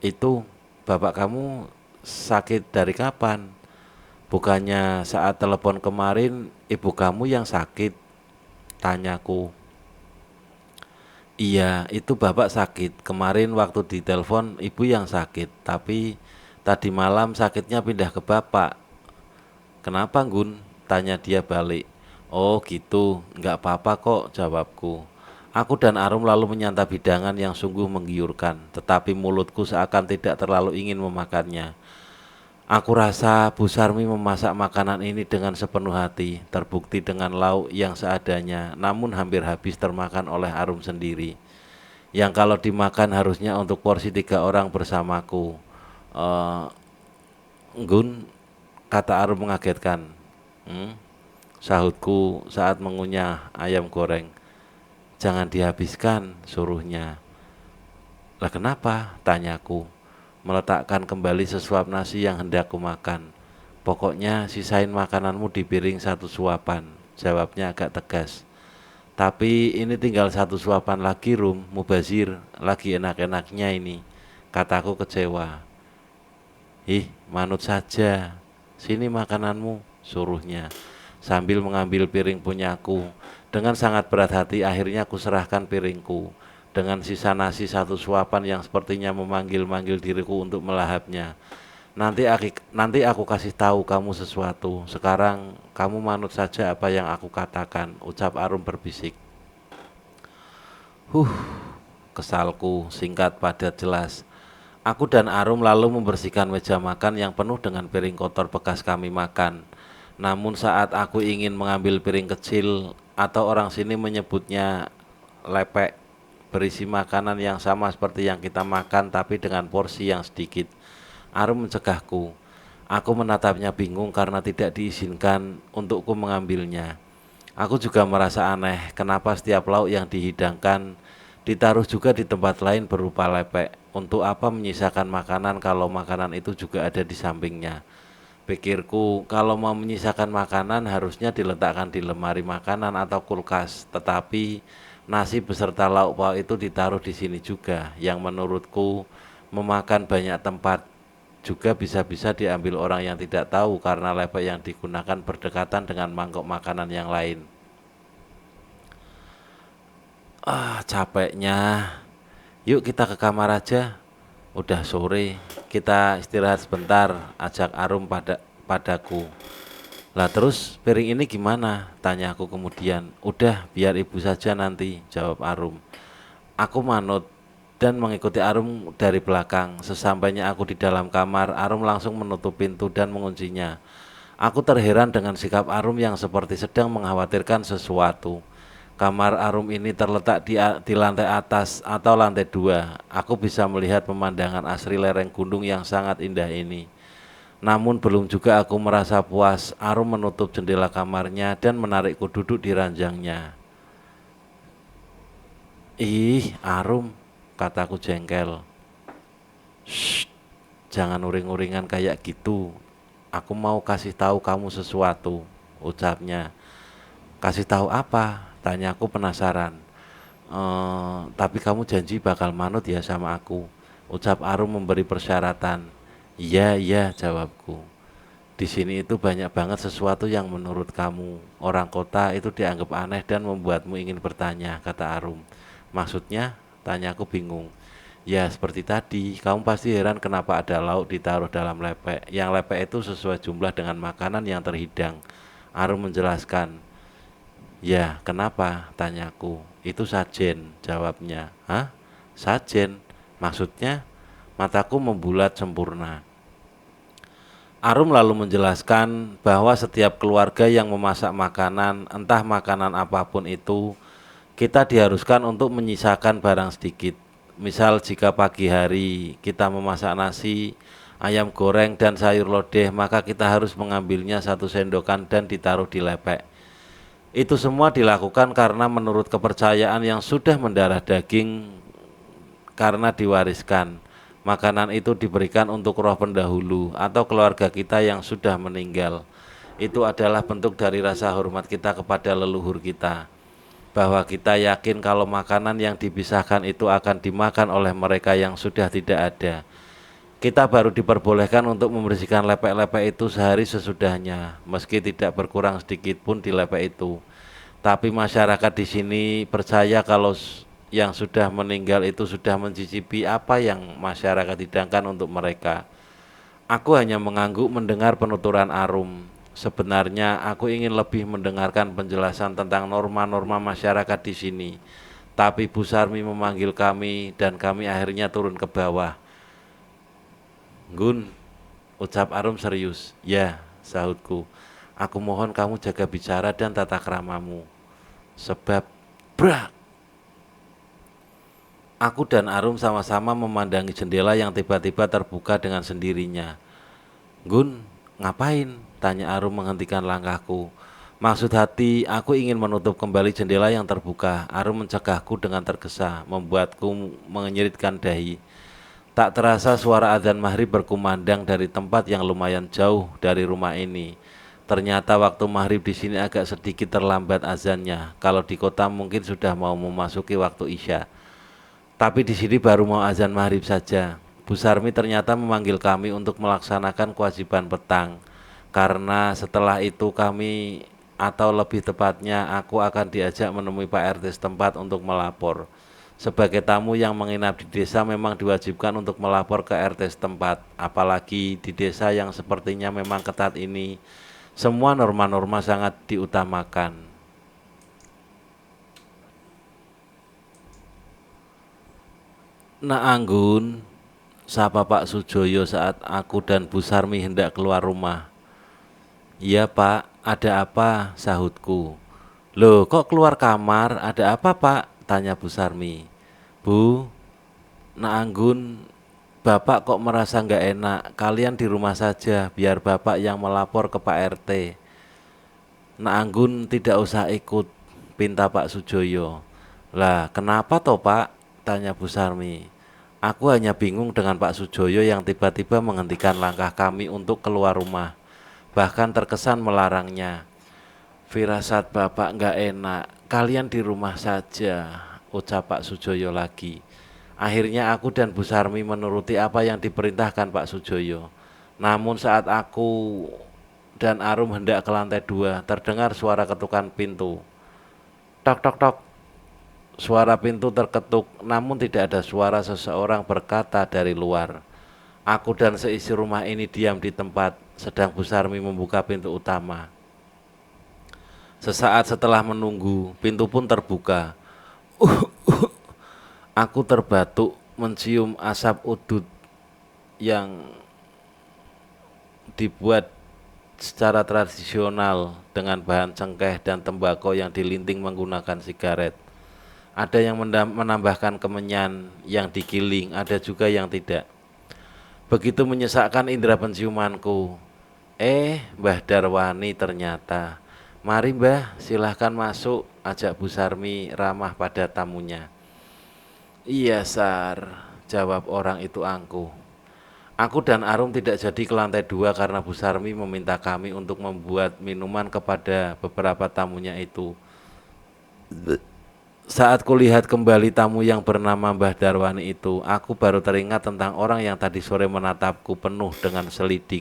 Itu bapak kamu sakit dari kapan? Bukannya saat telepon kemarin ibu kamu yang sakit? Tanyaku. Iya, itu bapak sakit. Kemarin waktu ditelepon ibu yang sakit, tapi Tadi malam sakitnya pindah ke bapak. Kenapa Gun? Tanya dia balik. Oh gitu, nggak apa-apa kok, jawabku. Aku dan Arum lalu menyantap hidangan yang sungguh menggiurkan, tetapi mulutku seakan tidak terlalu ingin memakannya. Aku rasa Bu Sarmi memasak makanan ini dengan sepenuh hati, terbukti dengan lauk yang seadanya, namun hampir habis termakan oleh Arum sendiri. Yang kalau dimakan harusnya untuk porsi 3 orang bersamaku. Eh, Gun, kata Arum mengagetkan. "Hmm?" Sahutku saat mengunyah ayam goreng. Jangan dihabiskan, suruhnya. Lah kenapa? Tanyaku, meletakkan kembali sesuap nasi yang hendak kumakan. Pokoknya sisain makananmu di piring 1 suapan, jawabnya agak tegas. Tapi ini tinggal 1 suapan lagi Rum, Mubazir, lagi enak-enaknya ini, kataku kecewa. Ih, manut saja, sini makananmu, suruhnya, sambil mengambil piring punyaku. Dengan sangat berat hati akhirnya kuserahkan piringku dengan sisa nasi 1 suapan yang sepertinya memanggil-manggil diriku untuk melahapnya. Nanti aku kasih tahu kamu sesuatu. Sekarang kamu manut saja apa yang aku katakan, ucap Arum berbisik. Huh, kesalku singkat padat jelas. Aku dan Arum lalu membersihkan meja makan yang penuh dengan piring kotor bekas kami makan. Namun saat aku ingin mengambil piring kecil atau orang sini menyebutnya lepek berisi makanan yang sama seperti yang kita makan tapi dengan porsi yang sedikit, Arum mencegahku. Aku menatapnya bingung karena tidak diizinkan untukku mengambilnya. Aku juga merasa aneh kenapa setiap lauk yang dihidangkan ditaruh juga di tempat lain berupa lepek. Untuk apa menyisakan makanan kalau makanan itu juga ada di sampingnya? Pikirku, kalau mau menyisakan makanan harusnya diletakkan di lemari makanan atau kulkas. Tetapi nasi beserta lauk pauk itu ditaruh di sini juga, yang menurutku memakan banyak tempat. Juga bisa-bisa diambil orang yang tidak tahu karena lepek yang digunakan berdekatan dengan mangkok makanan yang lain. Capeknya. Yuk kita ke kamar aja. Udah sore, kita istirahat sebentar, ajak Arum padaku. Lah terus piring ini gimana? Tanya aku kemudian. Udah biar ibu saja nanti, jawab Arum. Aku manut dan mengikuti Arum dari belakang. Sesampainya aku di dalam kamar, Arum langsung menutup pintu dan menguncinya. Aku terheran dengan sikap Arum yang seperti sedang mengkhawatirkan sesuatu. Kamar Arum ini terletak di lantai atas atau lantai 2. Aku bisa melihat pemandangan asri lereng gunung yang sangat indah ini. Namun belum juga aku merasa puas, Arum menutup jendela kamarnya dan menarikku duduk di ranjangnya. Ih, Arum, kataku jengkel. Shh, jangan uring-uringan kayak gitu. Aku mau kasih tahu kamu sesuatu, ucapnya. Kasih tahu apa? Tanyaku penasaran. Tapi kamu janji bakal manut ya sama aku, ucap Arum memberi persyaratan. Iya, iya, jawabku. Di sini itu banyak banget sesuatu yang menurut kamu, orang kota, itu dianggap aneh dan membuatmu ingin bertanya, kata Arum. Maksudnya? Tanyaku bingung. Ya seperti tadi, kamu pasti heran kenapa ada lauk ditaruh dalam lepek. Yang lepek itu sesuai jumlah dengan makanan yang terhidang. Arum menjelaskan. Ya, kenapa? Tanyaku. Itu sajen, jawabnya. Hah? Sajen? Maksudnya? Mataku membulat sempurna. Arum lalu menjelaskan bahwa setiap keluarga yang memasak makanan, entah makanan apapun itu, kita diharuskan untuk menyisakan barang sedikit. Misal jika pagi hari kita memasak nasi, ayam goreng dan sayur lodeh, maka kita harus mengambilnya 1 sendokan dan ditaruh di lepek. Itu semua dilakukan karena menurut kepercayaan yang sudah mendarah daging karena diwariskan. Makanan itu diberikan untuk roh pendahulu atau keluarga kita yang sudah meninggal. Itu adalah bentuk dari rasa hormat kita kepada leluhur kita. Bahwa kita yakin kalau makanan yang dipisahkan itu akan dimakan oleh mereka yang sudah tidak ada. Kita baru diperbolehkan untuk membersihkan lepek-lepek itu sehari sesudahnya, meski tidak berkurang sedikit pun di lepek itu. Tapi masyarakat di sini percaya kalau yang sudah meninggal itu sudah mencicipi apa yang masyarakat hidangkan untuk mereka. Aku hanya mengangguk mendengar penuturan Arum. Sebenarnya aku ingin lebih mendengarkan penjelasan tentang norma-norma masyarakat di sini. Tapi Bu Sarmi memanggil kami dan kami akhirnya turun ke bawah. Gun, ucap Arum serius. Ya, sahutku. Aku mohon kamu jaga bicara dan tata kramamu. Sebab, brak, aku dan Arum sama-sama memandangi jendela yang tiba-tiba terbuka dengan sendirinya. Gun, ngapain? Tanya Arum menghentikan langkahku. Maksud hati, aku ingin menutup kembali jendela yang terbuka. Arum mencegahku dengan tergesa, membuatku menyeritkan dahi. Tak terasa suara adzan maghrib berkumandang dari tempat yang lumayan jauh dari rumah ini. Ternyata waktu maghrib di sini agak sedikit terlambat azannya. Kalau di kota mungkin sudah mau memasuki waktu isya. Tapi di sini baru mau azan maghrib saja. Bu Sarmi ternyata memanggil kami untuk melaksanakan kewajiban petang. Karena setelah itu kami, atau lebih tepatnya aku akan diajak menemui Pak RT setempat untuk melapor. Sebagai tamu yang menginap di desa memang diwajibkan untuk melapor ke RT setempat. Apalagi di desa yang sepertinya memang ketat ini, semua norma-norma sangat diutamakan. Nak Anggun, sapa Pak Sujoyo saat aku dan Bu Sarmi hendak keluar rumah. Iya Pak, ada apa? Sahutku. Loh kok keluar kamar? Ada apa Pak? Tanya Bu Sarmi. Bu, Nak Anggun, Bapak kok merasa nggak enak? Kalian di rumah saja, biar Bapak yang melapor ke Pak RT. Nak Anggun tidak usah ikut, pinta Pak Sujoyo. Lah kenapa toh Pak? Tanya Bu Sarmi. Aku hanya bingung dengan Pak Sujoyo yang tiba-tiba menghentikan langkah kami untuk keluar rumah. Bahkan terkesan melarangnya. Firasat Bapak nggak enak, kalian di rumah saja, ucap Pak Sujoyo lagi. Akhirnya aku dan Bu Sarmi menuruti apa yang diperintahkan Pak Sujoyo. Namun saat aku dan Arum hendak ke lantai 2, terdengar suara ketukan pintu. Tok tok tok. Suara pintu terketuk, namun tidak ada suara seseorang berkata dari luar. Aku dan seisi rumah ini diam di tempat, sedang Bu Sarmi membuka pintu utama. Sesaat setelah menunggu, pintu pun terbuka. Aku terbatuk mencium asap udut yang dibuat secara tradisional dengan bahan cengkeh dan tembakau yang dilinting menggunakan sigaret. Ada yang menambahkan kemenyan yang digiling, ada juga yang tidak. Begitu menyesakkan indera penciumanku. Mbah Darwani ternyata. Mari Mbah, silahkan masuk, ajak Bu Sarmi ramah pada tamunya. Iya Sar, jawab orang itu angkuh. Aku dan Arum tidak jadi ke lantai 2 karena Bu Sarmi meminta kami untuk membuat minuman kepada beberapa tamunya itu. Saat kulihat kembali tamu yang bernama Mbah Darwani itu, aku baru teringat tentang orang yang tadi sore menatapku penuh dengan selidik.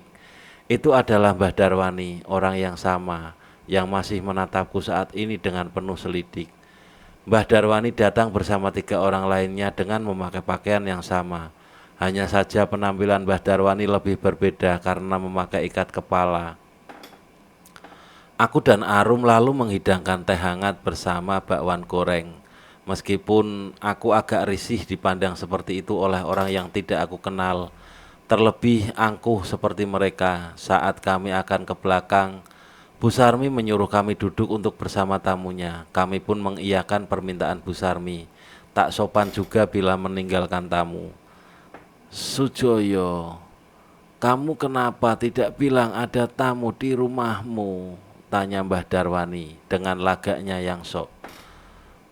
Itu adalah Mbah Darwani, orang yang sama, yang masih menatapku saat ini dengan penuh selidik. Mbah Darwani datang bersama 3 orang lainnya dengan memakai pakaian yang sama. Hanya saja penampilan Mbah Darwani lebih berbeda karena memakai ikat kepala. Aku dan Arum lalu menghidangkan teh hangat bersama bakwan goreng. Meskipun aku agak risih dipandang seperti itu oleh orang yang tidak aku kenal, terlebih angkuh seperti mereka. Saat kami akan ke belakang, Bu Sarmi menyuruh kami duduk untuk bersama tamunya. Kami pun mengiyakan permintaan Bu Sarmi. Tak sopan juga bila meninggalkan tamu. Sujoyo, kamu kenapa tidak bilang ada tamu di rumahmu? Tanya Mbah Darwani dengan lagaknya yang sok.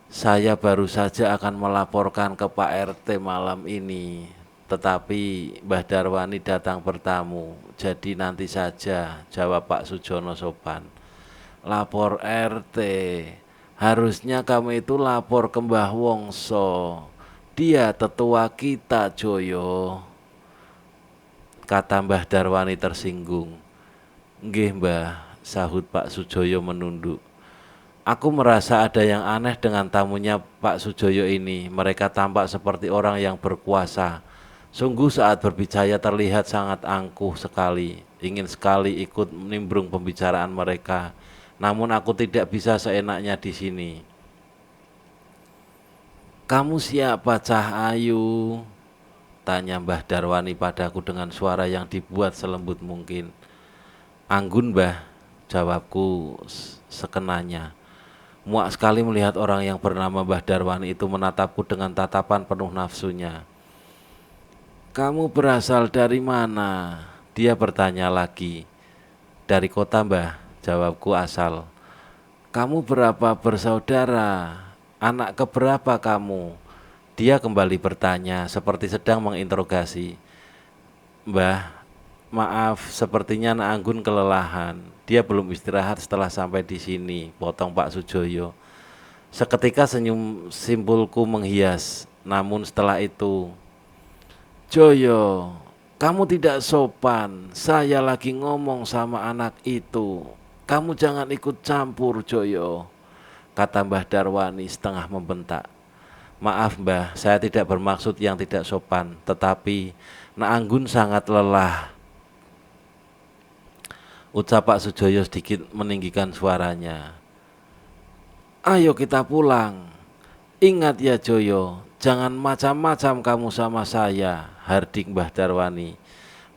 Saya baru saja akan melaporkan ke Pak RT malam ini. Tetapi Mbah Darwani datang bertamu. Jadi nanti saja, jawab Pak Sujono sopan. Lapor RT. Harusnya kamu itu lapor ke Mbah Wongso. Dia tetua kita, Joyo, kata Mbah Darwani tersinggung. Nggih Mbah, sahut Pak Sujoyo menunduk. Aku merasa ada yang aneh dengan tamunya Pak Sujoyo ini. Mereka tampak seperti orang yang berkuasa. Sungguh saat berbicara terlihat sangat angkuh sekali, ingin sekali ikut menimbrung pembicaraan mereka. Namun aku tidak bisa seenaknya di sini. Kamu siapa Cah Ayu? Tanya Mbah Darwani padaku dengan suara yang dibuat selembut mungkin. Anggun Mbah, jawabku sekenanya. Muak sekali melihat orang yang bernama Mbah Darwani itu menatapku dengan tatapan penuh nafsunya. Kamu berasal dari mana? Dia bertanya lagi. Dari kota Mbah, jawabku asal. Kamu berapa bersaudara? Anak keberapa kamu? Dia kembali bertanya seperti sedang menginterogasi. Mbah, maaf, sepertinya Nak Anggun kelelahan. Dia belum istirahat setelah sampai di sini, potong Pak Sujoyo. Seketika senyum simpulku menghias, namun setelah itu, Joyo, kamu tidak sopan. Saya lagi ngomong sama anak itu. Kamu jangan ikut campur, Joyo, kata Mbah Darwani setengah membentak. Maaf Mbah, saya tidak bermaksud yang tidak sopan, tetapi Nak Anggun sangat lelah. Ucap Pak Sujoyo sedikit meninggikan suaranya. Ayo kita pulang. Ingat ya Joyo, jangan macam-macam kamu sama saya, hardik Mbah Darwani.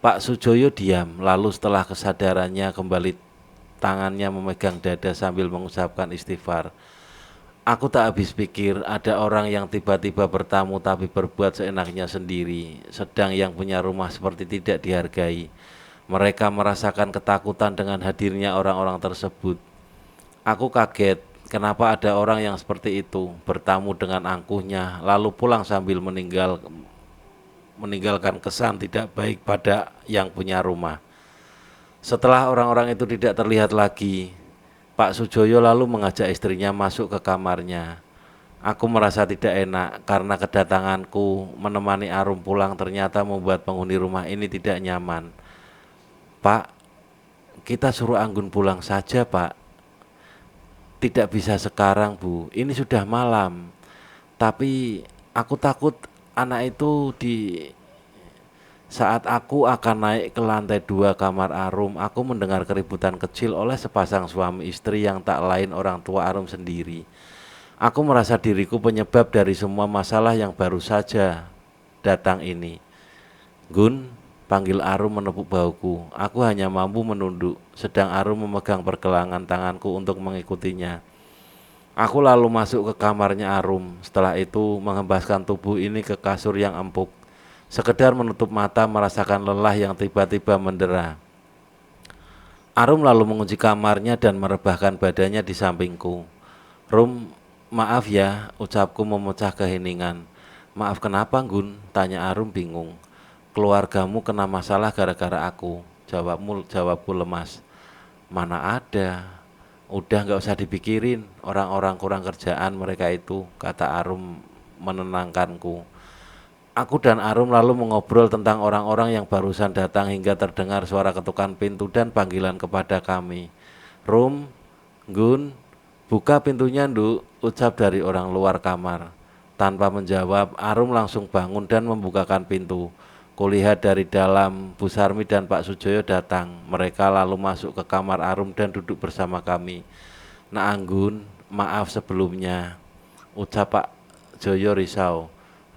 Pak Sujoyo diam, lalu setelah kesadarannya kembali tangannya memegang dada sambil mengucapkan istighfar. Aku tak habis pikir ada orang yang tiba-tiba bertamu tapi berbuat seenaknya sendiri, sedang yang punya rumah seperti tidak dihargai. Mereka merasakan ketakutan dengan hadirnya orang-orang tersebut. Aku kaget, kenapa ada orang yang seperti itu, bertamu dengan angkuhnya, lalu pulang sambil meninggalkan kesan tidak baik pada yang punya rumah. Setelah orang-orang itu tidak terlihat lagi, Pak Sujoyo lalu mengajak istrinya masuk ke kamarnya. Aku merasa tidak enak karena kedatanganku menemani Arum pulang ternyata membuat penghuni rumah ini tidak nyaman. Pak, kita suruh Anggun pulang saja Pak. Tidak bisa sekarang Bu, ini sudah malam. Tapi aku takut anak itu saat aku akan naik ke lantai 2 kamar Arum, aku mendengar keributan kecil oleh sepasang suami istri yang tak lain orang tua Arum sendiri. Aku merasa diriku penyebab dari semua masalah yang baru saja datang ini. Gun, panggil Arum menepuk bahuku. Aku hanya mampu menunduk, sedang Arum memegang pergelangan tanganku untuk mengikutinya. Aku lalu masuk ke kamarnya Arum, setelah itu menghembaskan tubuh ini ke kasur yang empuk. Sekedar menutup mata merasakan lelah yang tiba-tiba mendera. Arum lalu mengunci kamarnya dan merebahkan badannya di sampingku. Rum, maaf ya, ucapku memecah keheningan. Maaf kenapa Gun? Tanya Arum bingung. Keluargamu kena masalah gara-gara aku, jawabku lemas. Mana ada, udah gak usah dipikirin, orang-orang kurang kerjaan mereka itu, kata Arum menenangkanku. Aku dan Arum lalu mengobrol tentang orang-orang yang barusan datang hingga terdengar suara ketukan pintu dan panggilan kepada kami. Rum, Gun, buka pintunya Nduk, ucap dari orang luar kamar. Tanpa menjawab, Arum langsung bangun dan membukakan pintu. Kulihat dari dalam Bu Sarmi dan Pak Sujoyo datang. Mereka lalu masuk ke kamar Arum dan duduk bersama kami. Nak Anggun, maaf sebelumnya, ucap Pak Joyo risau.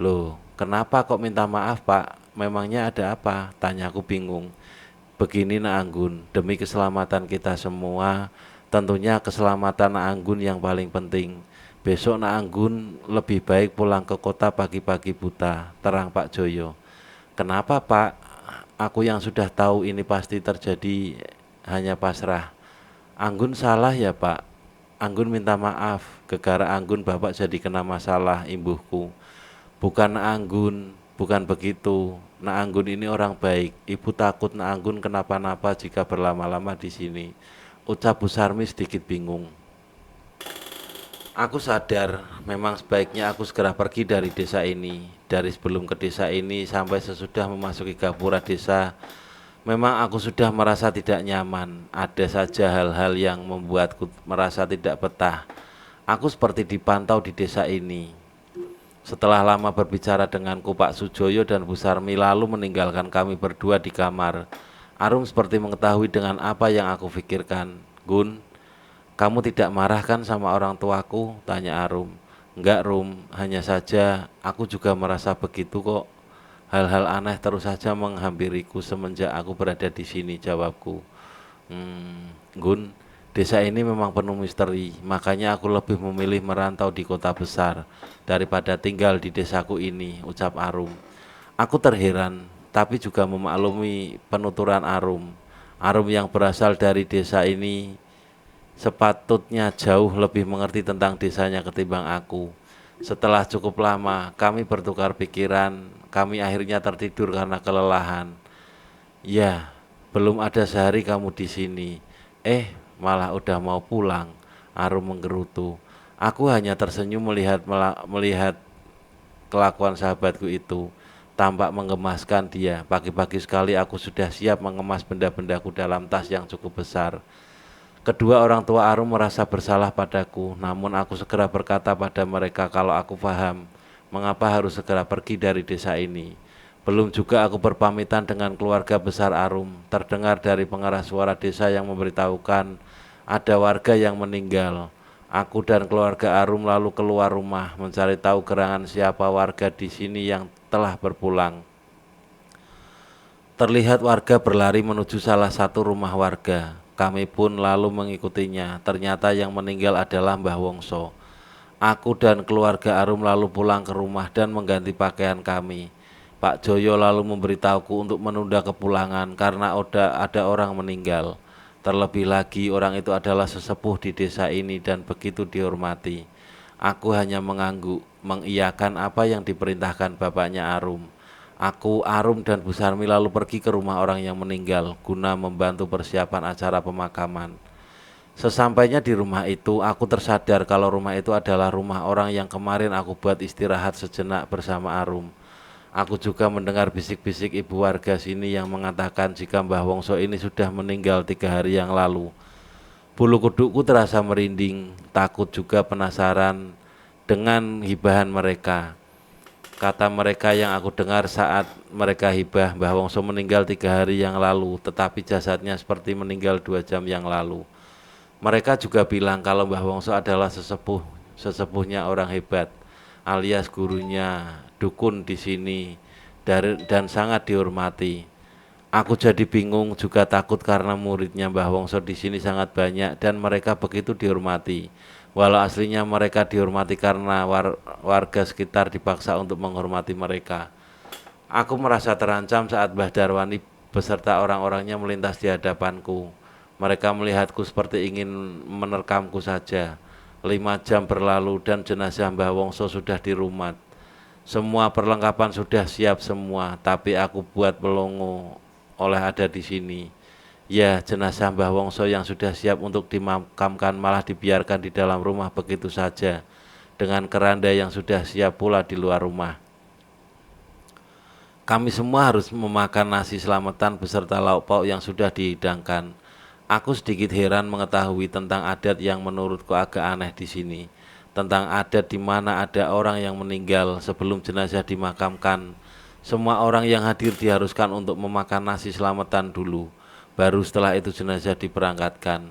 Loh, kenapa kok minta maaf Pak? Memangnya ada apa? Tanyaku bingung. Begini Nak Anggun, demi keselamatan kita semua, tentunya keselamatan Nak Anggun yang paling penting. Besok Nak Anggun lebih baik pulang ke kota pagi-pagi buta, terang Pak Joyo. Kenapa Pak? Aku yang sudah tahu ini pasti terjadi hanya pasrah. Anggun salah ya Pak? Anggun minta maaf, gegara Anggun Bapak jadi kena masalah imbuhku. Bukan Anggun, bukan begitu. Nak Anggun ini orang baik. Ibu takut Nak Anggun kenapa-napa jika berlama-lama di sini. Ucap Bu Sarmi sedikit bingung. Aku sadar memang sebaiknya aku segera pergi dari desa ini. Dari sebelum ke desa ini sampai sesudah memasuki gapura desa, memang aku sudah merasa tidak nyaman. Ada saja hal-hal yang membuatku merasa tidak betah. Aku seperti dipantau di desa ini. Setelah lama berbicara denganku, Pak Sujoyo dan Bu Sarmi lalu meninggalkan kami berdua di kamar. Arum seperti mengetahui dengan apa yang aku pikirkan. Gun, kamu tidak marah kan sama orang tuaku? Tanya Arum. Enggak Rum, hanya saja aku juga merasa begitu kok. Hal-hal aneh terus saja menghampiriku semenjak aku berada di sini, jawabku. Gun, desa ini memang penuh misteri, makanya aku lebih memilih merantau di kota besar daripada tinggal di desaku ini, ucap Arum. Aku terheran, tapi juga memaklumi penuturan Arum. Arum yang berasal dari desa ini sepatutnya jauh lebih mengerti tentang desanya ketimbang aku. Setelah cukup lama, kami bertukar pikiran, kami akhirnya tertidur karena kelelahan. Ya, belum ada sehari kamu di sini. Malah udah mau pulang. Arum menggerutu. Aku hanya tersenyum melihat kelakuan sahabatku itu. Tampak menggemaskan dia. Pagi-pagi sekali aku sudah siap mengemas benda-bendaku dalam tas yang cukup besar. Kedua orang tua Arum merasa bersalah padaku, namun aku segera berkata pada mereka kalau aku paham mengapa harus segera pergi dari desa ini. Belum juga aku berpamitan dengan keluarga besar Arum, terdengar dari pengeras suara desa yang memberitahukan ada warga yang meninggal. Aku dan keluarga Arum lalu keluar rumah mencari tahu gerangan siapa warga di sini yang telah berpulang. Terlihat warga berlari menuju salah satu rumah warga. Kami pun lalu mengikutinya. Ternyata yang meninggal adalah Mbah Wongso. Aku dan keluarga Arum lalu pulang ke rumah dan mengganti pakaian kami. Pak Joyo lalu memberitahuku untuk menunda kepulangan karena ada orang meninggal. Terlebih lagi orang itu adalah sesepuh di desa ini dan begitu dihormati. Aku hanya mengangguk, mengiyakan apa yang diperintahkan bapaknya Arum. Aku, Arum dan Bu Sarmi lalu pergi ke rumah orang yang meninggal guna membantu persiapan acara pemakaman. Sesampainya di rumah itu, aku tersadar kalau rumah itu adalah rumah orang yang kemarin aku buat istirahat sejenak bersama Arum. Aku juga mendengar bisik-bisik ibu warga sini yang mengatakan jika Mbah Wongso ini sudah meninggal 3 hari yang lalu. Bulu kudukku terasa merinding, takut juga penasaran dengan hibahan mereka. Kata mereka yang aku dengar saat mereka hibah, Mbah Wongso meninggal 3 hari yang lalu, tetapi jasadnya seperti meninggal 2 jam yang lalu. Mereka juga bilang kalau Mbah Wongso adalah sesepuhnya orang hebat, alias gurunya, dukun di sini, dan sangat dihormati. Aku jadi bingung juga takut karena muridnya Mbah Wongso di sini sangat banyak dan mereka begitu dihormati. Walau aslinya mereka dihormati karena warga sekitar dipaksa untuk menghormati mereka. Aku merasa terancam saat Mbah Darwani beserta orang-orangnya melintas di hadapanku. Mereka melihatku seperti ingin menerkamku saja. 5 jam berlalu dan jenazah Mbah Wongso sudah dirumat. Semua perlengkapan sudah siap semua, tapi aku buat melongo oleh ada di sini. Ya, jenazah Mbah Wongso yang sudah siap untuk dimakamkan malah dibiarkan di dalam rumah begitu saja, dengan keranda yang sudah siap pula di luar rumah. Kami semua harus memakan nasi selamatan beserta lauk pauk yang sudah dihidangkan. Aku sedikit heran mengetahui tentang adat yang menurutku agak aneh di sini. Tentang adat di mana ada orang yang meninggal sebelum jenazah dimakamkan. Semua orang yang hadir diharuskan untuk memakan nasi selamatan dulu. Baru setelah itu jenazah diberangkatkan.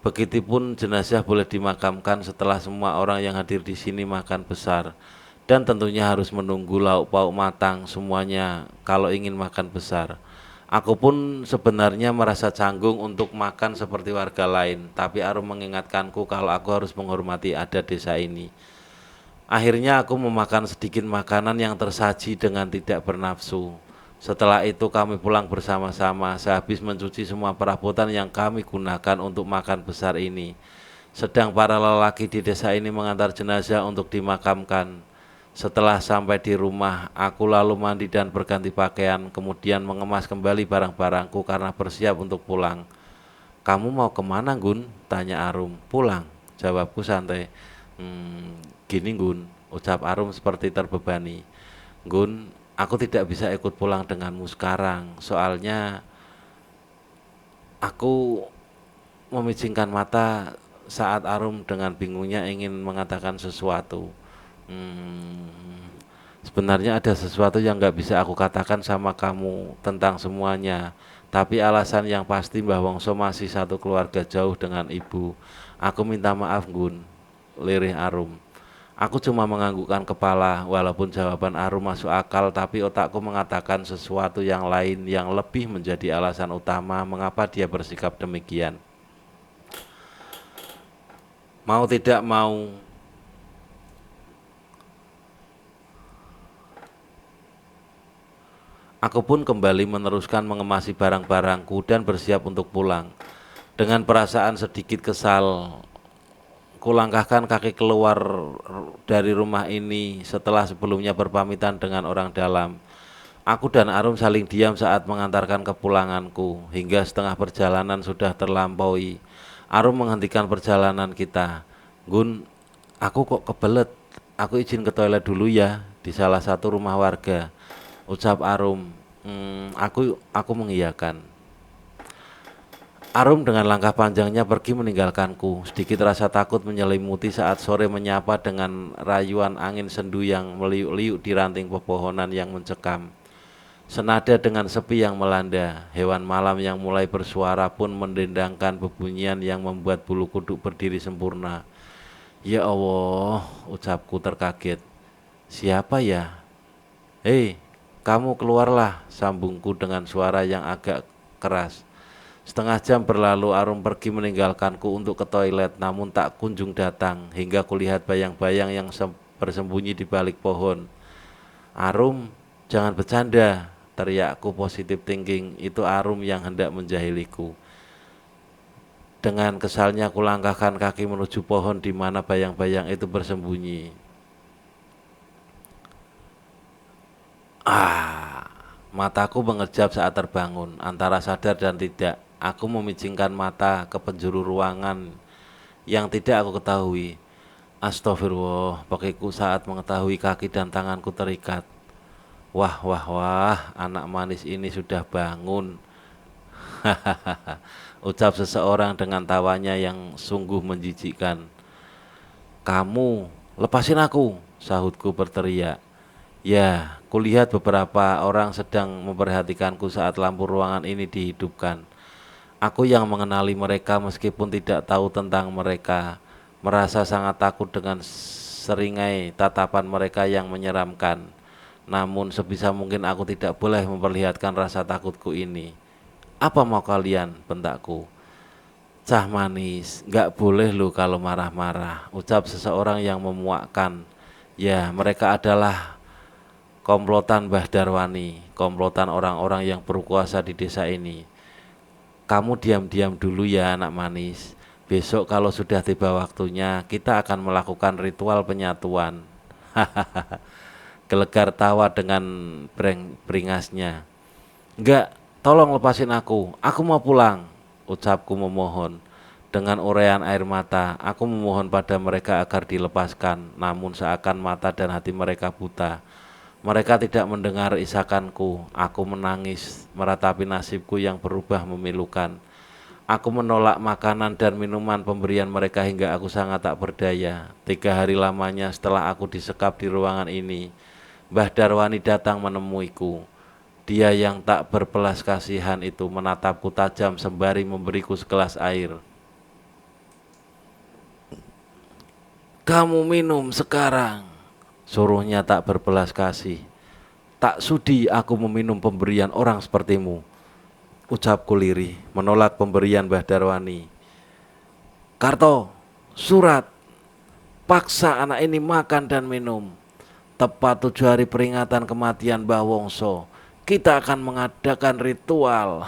Begitupun jenazah boleh dimakamkan setelah semua orang yang hadir di sini makan besar. Dan tentunya harus menunggu lauk pauk matang semuanya kalau ingin makan besar. Aku pun sebenarnya merasa canggung untuk makan seperti warga lain, tapi Arum mengingatkanku kalau aku harus menghormati adat desa ini. Akhirnya aku memakan sedikit makanan yang tersaji dengan tidak bernafsu. Setelah itu kami pulang bersama-sama sehabis mencuci semua perabotan yang kami gunakan untuk makan besar ini. Sedang para lelaki di desa ini mengantar jenazah untuk dimakamkan. Setelah sampai di rumah, aku lalu mandi dan berganti pakaian, kemudian mengemas kembali barang-barangku karena bersiap untuk pulang. Kamu mau kemana Gun? Tanya Arum. Pulang, jawabku santai. Gini Gun, ucap Arum seperti terbebani. Gun, aku tidak bisa ikut pulang denganmu sekarang, soalnya aku memicingkan mata saat Arum dengan bingungnya ingin mengatakan sesuatu. Hmm, sebenarnya ada sesuatu yang nggak bisa aku katakan sama kamu tentang semuanya. Tapi alasan yang pasti Mbah Wongso masih satu keluarga jauh dengan ibu. Aku minta maaf Gun, lirih Arum. Aku cuma menganggukkan kepala, walaupun jawaban Arum masuk akal, tapi otakku mengatakan sesuatu yang lain yang lebih menjadi alasan utama mengapa dia bersikap demikian. Mau tidak mau, aku pun kembali meneruskan mengemasi barang-barangku dan bersiap untuk pulang. Dengan perasaan sedikit kesal, kulangkahkan kaki keluar dari rumah ini setelah sebelumnya berpamitan dengan orang dalam. Aku dan Arum saling diam saat mengantarkan kepulanganku. Hingga setengah perjalanan sudah terlampaui. Arum menghentikan perjalanan kita. Gun, aku kok kebelet. Aku izin ke toilet dulu ya di salah satu rumah warga. Ucap Arum. Aku mengiyakan. Arum dengan langkah panjangnya pergi meninggalkanku. Sedikit rasa takut menyelimuti saat sore menyapa dengan rayuan angin sendu yang meliuk-liuk di ranting pepohonan yang mencekam. Senada dengan sepi yang melanda, hewan malam yang mulai bersuara pun mendendangkan bebunyian yang membuat bulu kuduk berdiri sempurna. Ya Allah, ucapku terkaget. Siapa ya? Hei, kamu keluarlah, sambungku dengan suara yang agak keras. Setengah jam berlalu Arum pergi meninggalkanku untuk ke toilet, namun tak kunjung datang hingga kulihat bayang-bayang yang bersembunyi di balik pohon. Arum, jangan bercanda, teriakku positif thinking. Itu Arum yang hendak menjahiliku. Dengan kesalnya kulangkahkan kaki menuju pohon di mana bayang-bayang itu bersembunyi. Mataku mengejap saat terbangun, antara sadar dan tidak. Aku memicingkan mata ke penjuru ruangan yang tidak aku ketahui. Astagfirullah, pakiku saat mengetahui kaki dan tanganku terikat. Wah, wah, wah, anak manis ini sudah bangun. Ucap seseorang dengan tawanya yang sungguh menjijikkan. Kamu, lepasin aku, sahutku berteriak. Ya, kulihat beberapa orang sedang memperhatikanku saat lampu ruangan ini dihidupkan. Aku yang mengenali mereka meskipun tidak tahu tentang mereka, merasa sangat takut dengan seringai tatapan mereka yang menyeramkan. Namun sebisa mungkin aku tidak boleh memperlihatkan rasa takutku ini. Apa mau kalian? Bentakku. Cah manis, gak boleh lu kalau marah-marah, ucap seseorang yang memuakkan. Ya, mereka adalah komplotan Mbah Darwani, komplotan orang-orang yang berkuasa di desa ini. Kamu diam-diam dulu ya anak manis. Besok kalau sudah tiba waktunya, kita akan melakukan ritual penyatuan. Gelegar tawa dengan beringasnya. Enggak, tolong lepasin aku mau pulang, ucapku memohon. Dengan uraian air mata, aku memohon pada mereka agar dilepaskan, namun seakan mata dan hati mereka buta. Mereka tidak mendengar isakanku. Aku menangis, meratapi nasibku yang berubah memilukan. Aku menolak makanan dan minuman pemberian mereka hingga aku sangat tak berdaya. 3 hari lamanya setelah aku disekap di ruangan ini, Mbah Darwani datang menemuiku. Dia yang tak berbelas kasihan itu menatapku tajam sembari memberiku segelas air. Kamu minum sekarang, suruhnya tak berbelas kasih. Tak sudi aku meminum pemberian orang sepertimu, ucapku lirih, menolak pemberian Mbah Darwani. Karto, surat, paksa anak ini makan dan minum. Tepat 7 hari peringatan kematian Mbah Wongso, kita akan mengadakan ritual.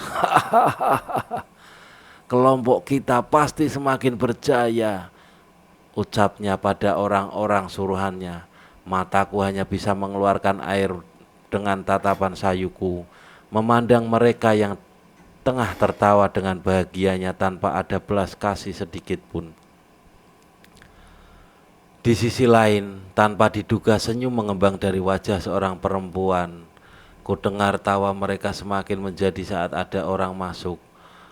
Kelompok kita pasti semakin berjaya, ucapnya pada orang-orang suruhannya. Mataku hanya bisa mengeluarkan air dengan tatapan sayuku, memandang mereka yang tengah tertawa dengan bahagianya tanpa ada belas kasih sedikit pun. Di sisi lain, tanpa diduga senyum mengembang dari wajah seorang perempuan. Ku dengar tawa mereka semakin menjadi saat ada orang masuk.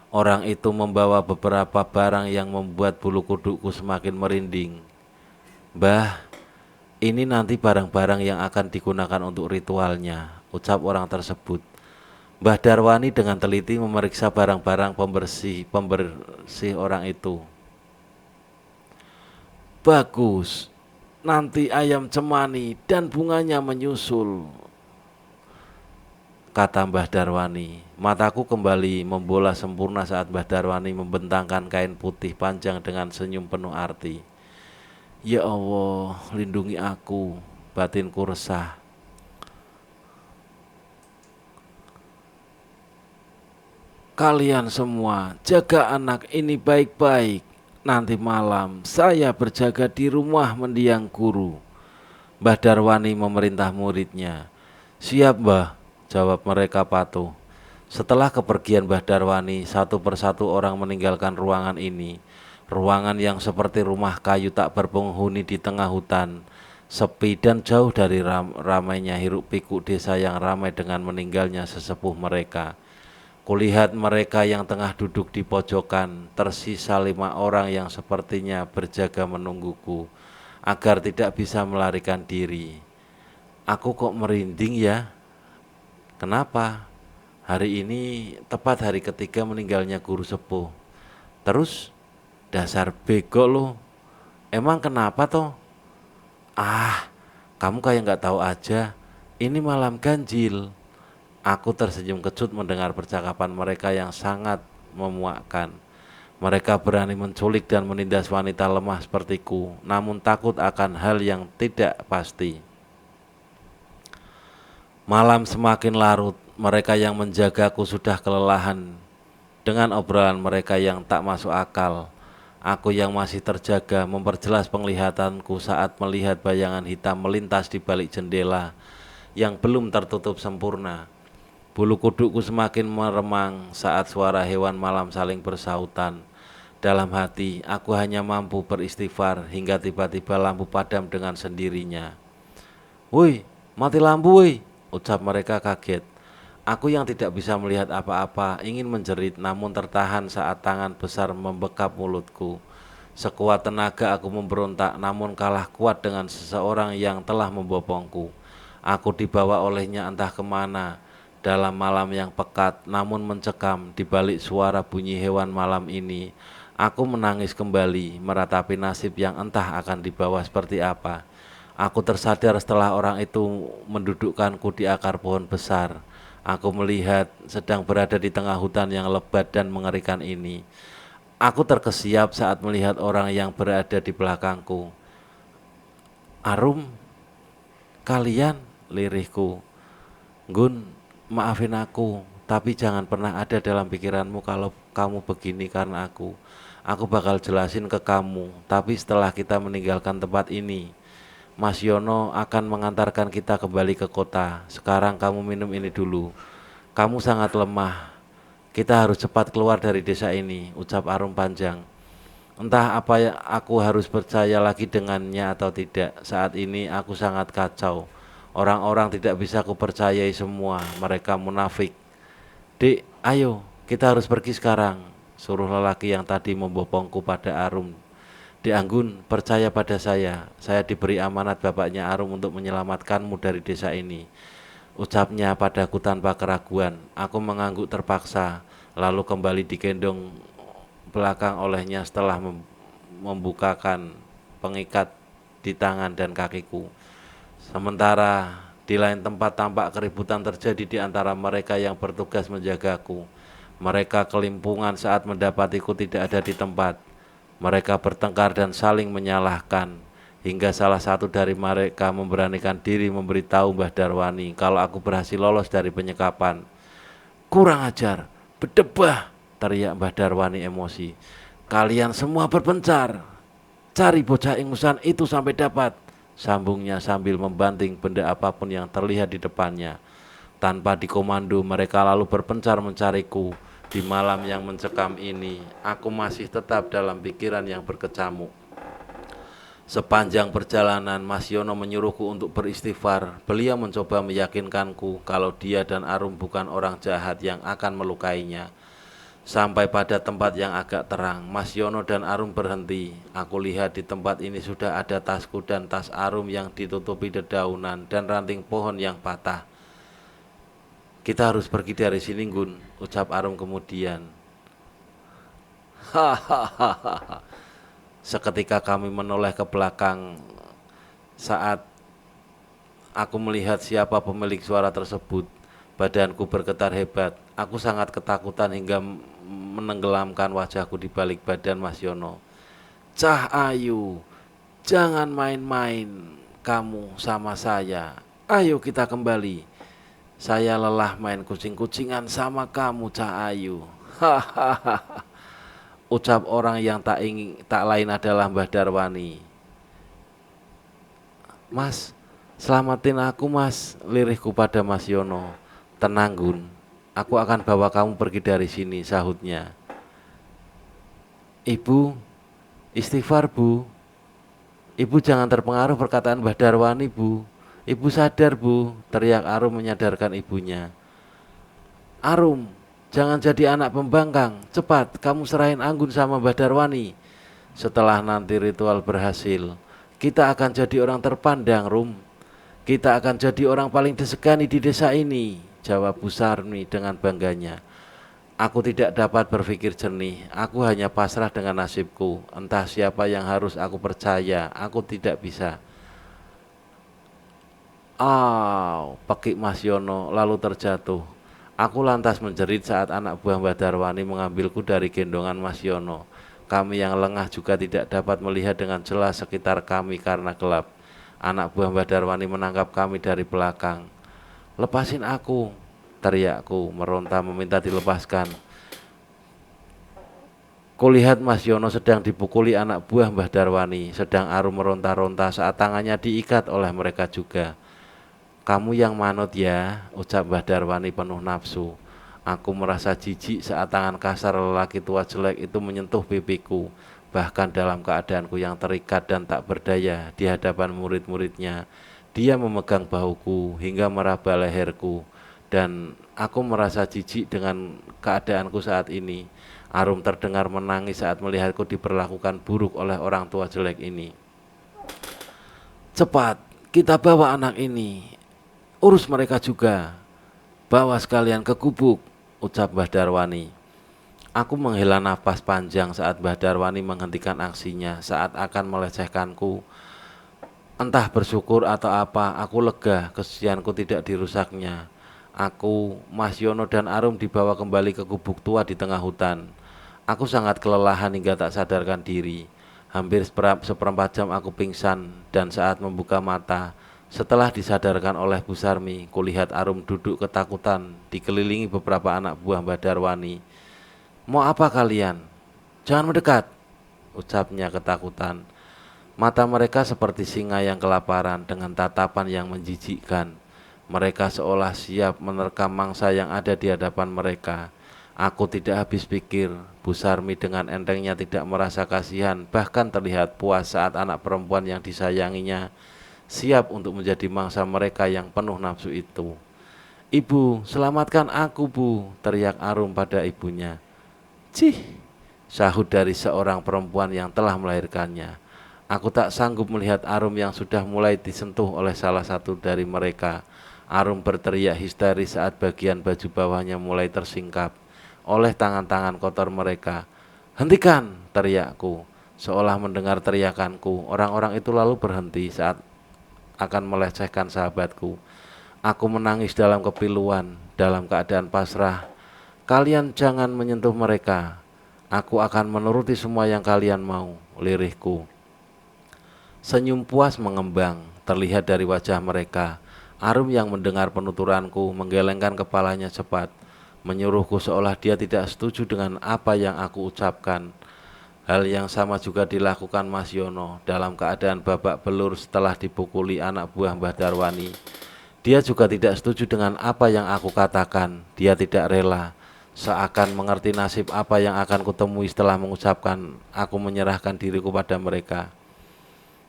Orang itu membawa beberapa barang yang membuat bulu kudukku semakin merinding. Mbah, Ini nanti barang-barang yang akan digunakan untuk ritualnya, ucap orang tersebut. Mbah Darwani dengan teliti memeriksa barang-barang pembersih orang itu. Bagus, nanti ayam cemani dan bunganya menyusul, kata Mbah Darwani. Mataku kembali membola sempurna saat Mbah Darwani membentangkan kain putih panjang dengan senyum penuh arti. Ya Allah, lindungi aku, batinku resah. Kalian semua jaga anak ini baik-baik. Nanti malam saya berjaga di rumah mendiang guru. Mbah Darwani memerintah muridnya. Siap Mbah, jawab mereka patuh. Setelah kepergian Mbah Darwani, satu persatu orang meninggalkan ruangan ini. Ruangan yang seperti rumah kayu tak berpenghuni di tengah hutan, sepi dan jauh dari ramainya hiruk pikuk desa yang ramai dengan meninggalnya sesepuh mereka. Kulihat mereka yang tengah duduk di pojokan, tersisa 5 orang yang sepertinya berjaga menungguku, agar tidak bisa melarikan diri. Aku kok merinding ya? Kenapa? Hari ini tepat hari ketiga meninggalnya guru sepuh. Terus? Dasar bego lo. Emang kenapa toh? Ah, kamu kayak gak tahu aja. Ini malam ganjil. Aku tersenyum kecut mendengar percakapan mereka yang sangat memuakkan. Mereka berani menculik dan menindas wanita lemah sepertiku, namun takut akan hal yang tidak pasti. Malam semakin larut, mereka yang menjagaku sudah kelelahan dengan obrolan mereka yang tak masuk akal. Aku yang masih terjaga memperjelas penglihatanku saat melihat bayangan hitam melintas di balik jendela yang belum tertutup sempurna. Bulu kudukku semakin meremang saat suara hewan malam saling bersahutan. Dalam hati, aku hanya mampu beristighfar hingga tiba-tiba lampu padam dengan sendirinya. Woi, mati lampu woi, ucap mereka kaget. Aku yang tidak bisa melihat apa-apa ingin menjerit namun tertahan saat tangan besar membekap mulutku. Sekuat tenaga aku memberontak namun kalah kuat dengan seseorang yang telah membopongku. Aku dibawa olehnya entah kemana dalam malam yang pekat namun mencekam. Di balik suara bunyi hewan malam ini, aku menangis kembali meratapi nasib yang entah akan dibawa seperti apa. Aku tersadar setelah orang itu mendudukkanku di akar pohon besar. Aku melihat sedang berada di tengah hutan yang lebat dan mengerikan ini. Aku terkesiap saat melihat orang yang berada di belakangku. Arum, kalian, lirihku. Gun, maafin aku, tapi jangan pernah ada dalam pikiranmu kalau kamu begini karena aku. Aku bakal jelasin ke kamu, tapi setelah kita meninggalkan tempat ini, Mas Yono akan mengantarkan kita kembali ke kota. Sekarang kamu minum ini dulu. Kamu sangat lemah. Kita harus cepat keluar dari desa ini, ucap Arum panjang. Entah apa aku harus percaya lagi dengannya atau tidak. Saat ini aku sangat kacau. Orang-orang tidak bisa kupercayai semua. Mereka munafik. Dek, ayo, kita harus pergi sekarang, suruh lelaki yang tadi membopongku pada Arum. Dek Anggun, percaya pada saya diberi amanat bapaknya Arum untuk menyelamatkanmu dari desa ini, ucapnya padaku tanpa keraguan. Aku mengangguk terpaksa, lalu kembali digendong belakang olehnya setelah membukakan pengikat di tangan dan kakiku. Sementara di lain tempat tampak keributan terjadi di antara mereka yang bertugas menjagaku. Mereka kelimpungan saat mendapatiku tidak ada di tempat. Mereka bertengkar dan saling menyalahkan, hingga salah satu dari mereka memberanikan diri memberitahu Mbah Darwani kalau aku berhasil lolos dari penyekapan. Kurang ajar, berdebah, teriak Mbah Darwani emosi. Kalian semua berpencar, cari bocah ingusan itu sampai dapat, sambungnya sambil membanting benda apapun yang terlihat di depannya. Tanpa dikomando, mereka lalu berpencar mencariku. Di malam yang mencekam ini, aku masih tetap dalam pikiran yang berkecamuk. Sepanjang perjalanan, Mas Yono menyuruhku untuk beristighfar. Beliau mencoba meyakinkanku kalau dia dan Arum bukan orang jahat yang akan melukainya. Sampai pada tempat yang agak terang, Mas Yono dan Arum berhenti. Aku lihat di tempat ini sudah ada tasku dan tas Arum yang ditutupi dedaunan dan ranting pohon yang patah. Kita harus pergi dari sini, Gun, ucap Arum kemudian. Hahaha. Seketika kami menoleh ke belakang saat aku melihat siapa pemilik suara tersebut. Badanku bergetar hebat. Aku sangat ketakutan hingga menenggelamkan wajahku di balik badan Mas Yono. Cah Ayu, jangan main-main kamu sama saya. Ayo kita kembali. Saya lelah main kucing-kucingan sama kamu, Cah Ayu. Hahaha. Ucap orang yang tak lain adalah Mbah Darwani. Mas, selamatin aku mas, lirihku pada Mas Yono. Tenang Gun, aku akan bawa kamu pergi dari sini, sahutnya. Ibu, istighfar bu. Ibu jangan terpengaruh perkataan Mbah Darwani bu. Ibu sadar bu, teriak Arum menyadarkan ibunya. Arum, jangan jadi anak pembangkang. Cepat, kamu serahin Anggun sama Mbah Darwani. Setelah nanti ritual berhasil, kita akan jadi orang terpandang, Rum. Kita akan jadi orang paling disegani di desa ini, jawab Bu Sarmi dengan bangganya. Aku tidak dapat berpikir jernih, aku hanya pasrah dengan nasibku. Entah siapa yang harus aku percaya, aku tidak bisa. Pekik Mas Yono lalu terjatuh. Aku lantas menjerit saat anak buah Mbah Darwani mengambilku dari gendongan Mas Yono. Kami yang lengah juga tidak dapat melihat dengan jelas sekitar kami karena gelap. Anak buah Mbah Darwani menangkap kami dari belakang. Lepasin aku, teriakku, meronta meminta dilepaskan. Kulihat Mas Yono sedang dipukuli anak buah Mbah Darwani, sedang Arum meronta-ronta saat tangannya diikat oleh mereka juga. Kamu yang manut ya, ucap Mbah Darwani penuh nafsu. Aku merasa jijik saat tangan kasar lelaki tua jelek itu menyentuh pipiku. Bahkan dalam keadaanku yang terikat dan tak berdaya di hadapan murid-muridnya, dia memegang bahuku hingga meraba leherku. Dan aku merasa jijik dengan keadaanku saat ini. Arum terdengar menangis saat melihatku diperlakukan buruk oleh orang tua jelek ini. Cepat, kita bawa anak ini. Urus mereka juga. Bawa sekalian ke gubuk, ucap Mbah Darwani. Aku menghela nafas panjang saat Mbah Darwani menghentikan aksinya saat akan melecehkanku. Entah bersyukur atau apa, aku lega kesucianku tidak dirusaknya. Aku, Mas Yono dan Arum dibawa kembali ke gubuk tua di tengah hutan. Aku sangat kelelahan hingga tak sadarkan diri. Hampir seperempat jam aku pingsan dan saat membuka mata, setelah disadarkan oleh Bu Sarmi, kulihat Arum duduk ketakutan dikelilingi beberapa anak buah Mbah Darwani. Mau apa kalian? Jangan mendekat, ucapnya ketakutan. Mata mereka seperti singa yang kelaparan dengan tatapan yang menjijikkan. Mereka seolah siap menerkam mangsa yang ada di hadapan mereka. Aku tidak habis pikir, Bu Sarmi dengan entengnya tidak merasa kasihan, bahkan terlihat puas saat anak perempuan yang disayanginya siap untuk menjadi mangsa mereka yang penuh nafsu itu. Ibu, selamatkan aku bu, teriak Arum pada ibunya. Cih, sahut dari seorang perempuan yang telah melahirkannya. Aku tak sanggup melihat Arum yang sudah mulai disentuh oleh salah satu dari mereka. Arum berteriak histeris saat bagian baju bawahnya mulai tersingkap oleh tangan-tangan kotor mereka. Hentikan, teriakku. Seolah mendengar teriakanku, orang-orang itu lalu berhenti saat akan melecehkan sahabatku. Aku menangis dalam kepiluan, dalam keadaan pasrah. Kalian jangan menyentuh mereka. Aku akan menuruti semua yang kalian mau, lirihku. Senyum puas mengembang terlihat dari wajah mereka. Arum yang mendengar penuturanku menggelengkan kepalanya cepat, menyuruhku seolah dia tidak setuju dengan apa yang aku ucapkan. Hal yang sama juga dilakukan Mas Yono dalam keadaan babak belur setelah dipukuli anak buah Mbah Darwani. Dia juga tidak setuju dengan apa yang aku katakan. Dia tidak rela, seakan mengerti nasib apa yang akan kutemui setelah mengucapkan aku menyerahkan diriku pada mereka.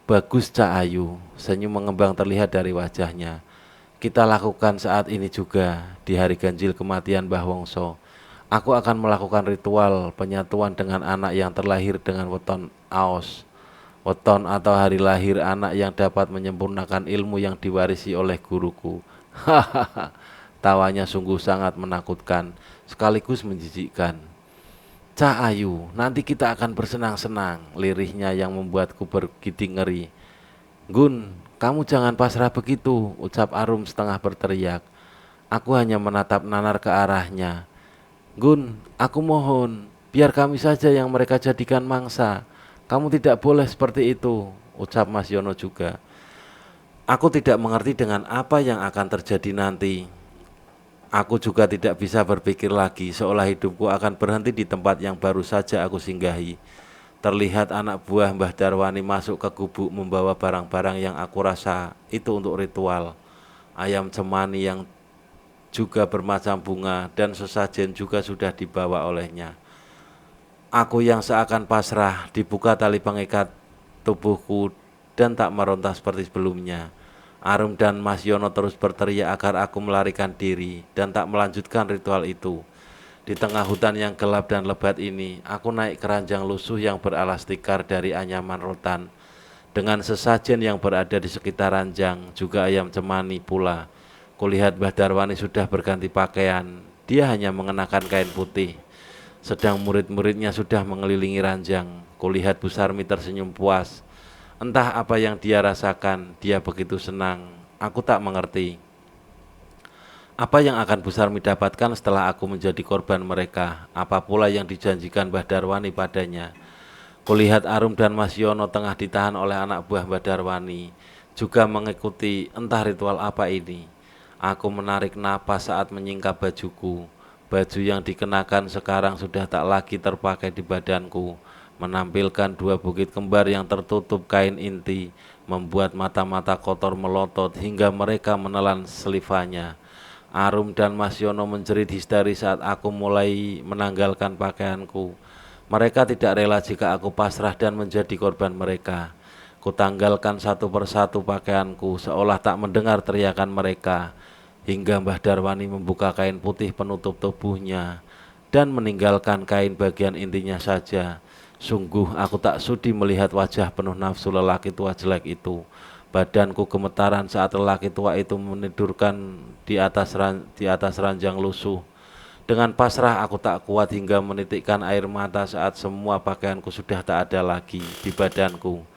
Bagus Cak Ayu, senyum mengembang terlihat dari wajahnya. Kita lakukan saat ini juga di hari ganjil kematian Mbah Wongso. Aku akan melakukan ritual penyatuan dengan anak yang terlahir dengan weton aos. Weton atau hari lahir anak yang dapat menyempurnakan ilmu yang diwarisi oleh guruku. Hahaha, tawanya sungguh sangat menakutkan, sekaligus menjijikkan. Cah Ayu, nanti kita akan bersenang-senang, lirihnya yang membuatku bergidik ngeri. Gun, kamu jangan pasrah begitu, ucap Arum setengah berteriak. Aku hanya menatap nanar ke arahnya. Gun, aku mohon, biar kami saja yang mereka jadikan mangsa. Kamu tidak boleh seperti itu, ucap Mas Yono juga. Aku tidak mengerti dengan apa yang akan terjadi nanti. Aku juga tidak bisa berpikir lagi, seolah hidupku akan berhenti di tempat yang baru saja aku singgahi. Terlihat anak buah Mbah Darwani masuk ke gubuk membawa barang-barang yang aku rasa itu untuk ritual. Ayam cemani yang juga bermacam bunga dan sesajen juga sudah dibawa olehnya. Aku yang seakan pasrah dibuka tali pengikat tubuhku dan tak meronta seperti sebelumnya. Arum dan Mas Yono terus berteriak agar aku melarikan diri dan tak melanjutkan ritual itu. Di tengah hutan yang gelap dan lebat ini, aku naik keranjang lusuh yang beralas tikar dari anyaman rotan. Dengan sesajen yang berada di sekitar ranjang, juga ayam cemani pula. Kulihat Mbah Darwani sudah berganti pakaian, dia hanya mengenakan kain putih. Sedang murid-muridnya sudah mengelilingi ranjang. Kulihat Bu Sarmi tersenyum puas. Entah apa yang dia rasakan, dia begitu senang. Aku tak mengerti. Apa yang akan Bu Sarmi dapatkan setelah aku menjadi korban mereka? Apa pula yang dijanjikan Mbah Darwani padanya? Kulihat Arum dan Mas Yono tengah ditahan oleh anak buah Mbah Darwani, juga mengikuti entah ritual apa ini. Aku menarik napas saat menyingkap bajuku. Baju yang dikenakan sekarang sudah tak lagi terpakai di badanku, menampilkan dua bukit kembar yang tertutup kain inti, membuat mata-mata kotor melotot hingga mereka menelan selifannya. Arum dan Mas Yono menjerit histeris saat aku mulai menanggalkan pakaianku. Mereka tidak rela jika aku pasrah dan menjadi korban mereka. Kutanggalkan satu persatu pakaianku seolah tak mendengar teriakan mereka. Hingga Mbah Darwani membuka kain putih penutup tubuhnya dan meninggalkan kain bagian intinya saja. Sungguh aku tak sudi melihat wajah penuh nafsu lelaki tua jelek itu. Badanku gemetaran saat lelaki tua itu menidurkan di atas ranjang lusuh. Dengan pasrah aku tak kuat hingga menitikkan air mata saat semua pakaianku sudah tak ada lagi di badanku.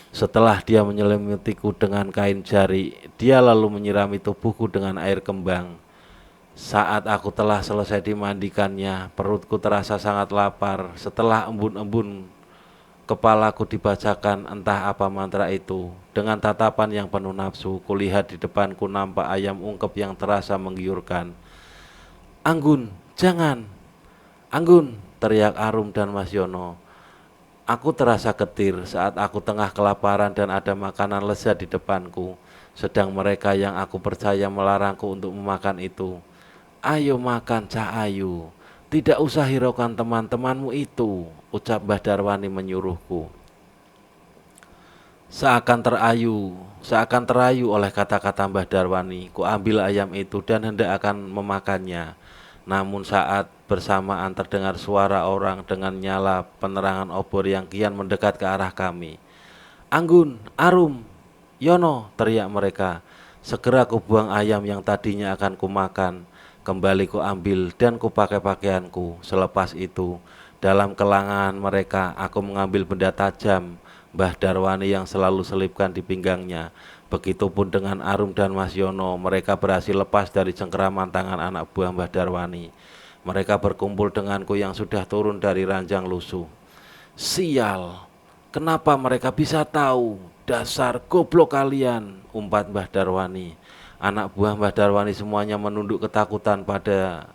Setelah dia menyelimutiku dengan kain jari, dia lalu menyirami tubuhku dengan air kembang. Saat aku telah selesai dimandikannya, perutku terasa sangat lapar. Setelah embun-embun kepalaku dibacakan entah apa mantra itu. Dengan tatapan yang penuh nafsu, kulihat di depanku nampak ayam ungkep yang terasa menggiurkan. Anggun, jangan! Anggun! Teriak Arum dan Mas Yono. Aku terasa getir saat aku tengah kelaparan dan ada makanan lezat di depanku. Sedang mereka yang aku percaya melarangku untuk memakan itu. Ayo makan Cah Ayu, tidak usah hiraukan teman-temanmu itu, ucap Mbah Darwani menyuruhku. Seakan terayu oleh kata-kata Mbah Darwani, ku ambil ayam itu dan hendak akan memakannya. Namun saat bersamaan terdengar suara orang dengan nyala penerangan obor yang kian mendekat ke arah kami. Anggun, Arum, Yono, teriak mereka. Segera ku buang ayam yang tadinya akan kumakan. Kembali ku ambil dan ku pakai pakaianku. Selepas itu, dalam kelangan mereka, aku mengambil benda tajam Mbah Darwani yang selalu selipkan di pinggangnya. Begitupun dengan Arum dan Mas Yono, mereka berhasil lepas dari cengkeraman tangan anak buah Mbah Darwani. Mereka berkumpul denganku yang sudah turun dari ranjang lusuh. Sial, kenapa mereka bisa tahu? Dasar goblok kalian, umpat Mbah Darwani. Anak buah Mbah Darwani semuanya menunduk ketakutan pada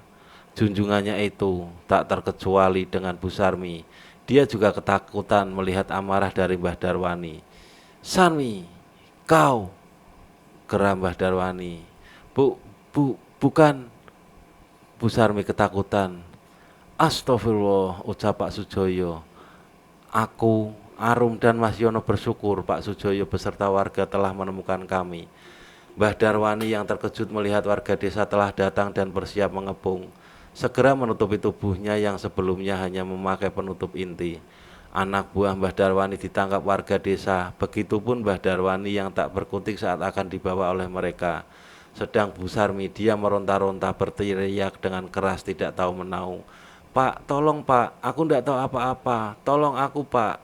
junjungannya itu, tak terkecuali dengan Bu Sarmi. Dia juga ketakutan melihat amarah dari Mbah Darwani. Sarmi, kau, geram Mbah Darwani. Bukan, Bu Sarmi ketakutan. Astagfirullah, ucap Pak Sujoyo. Aku, Arum dan Mas Yono bersyukur Pak Sujoyo beserta warga telah menemukan kami. Mbah Darwani yang terkejut melihat warga desa telah datang dan bersiap mengepung. segera menutupi tubuhnya yang sebelumnya hanya memakai penutup inti. Anak buah Mbah Darwani ditangkap warga desa, begitupun Mbah Darwani yang tak berkutik saat akan dibawa oleh mereka. Sedang Bu Sarmi, dia meronta-ronta berteriak dengan keras tidak tahu menaung. Pak, tolong Pak, aku tidak tahu apa-apa, tolong aku Pak.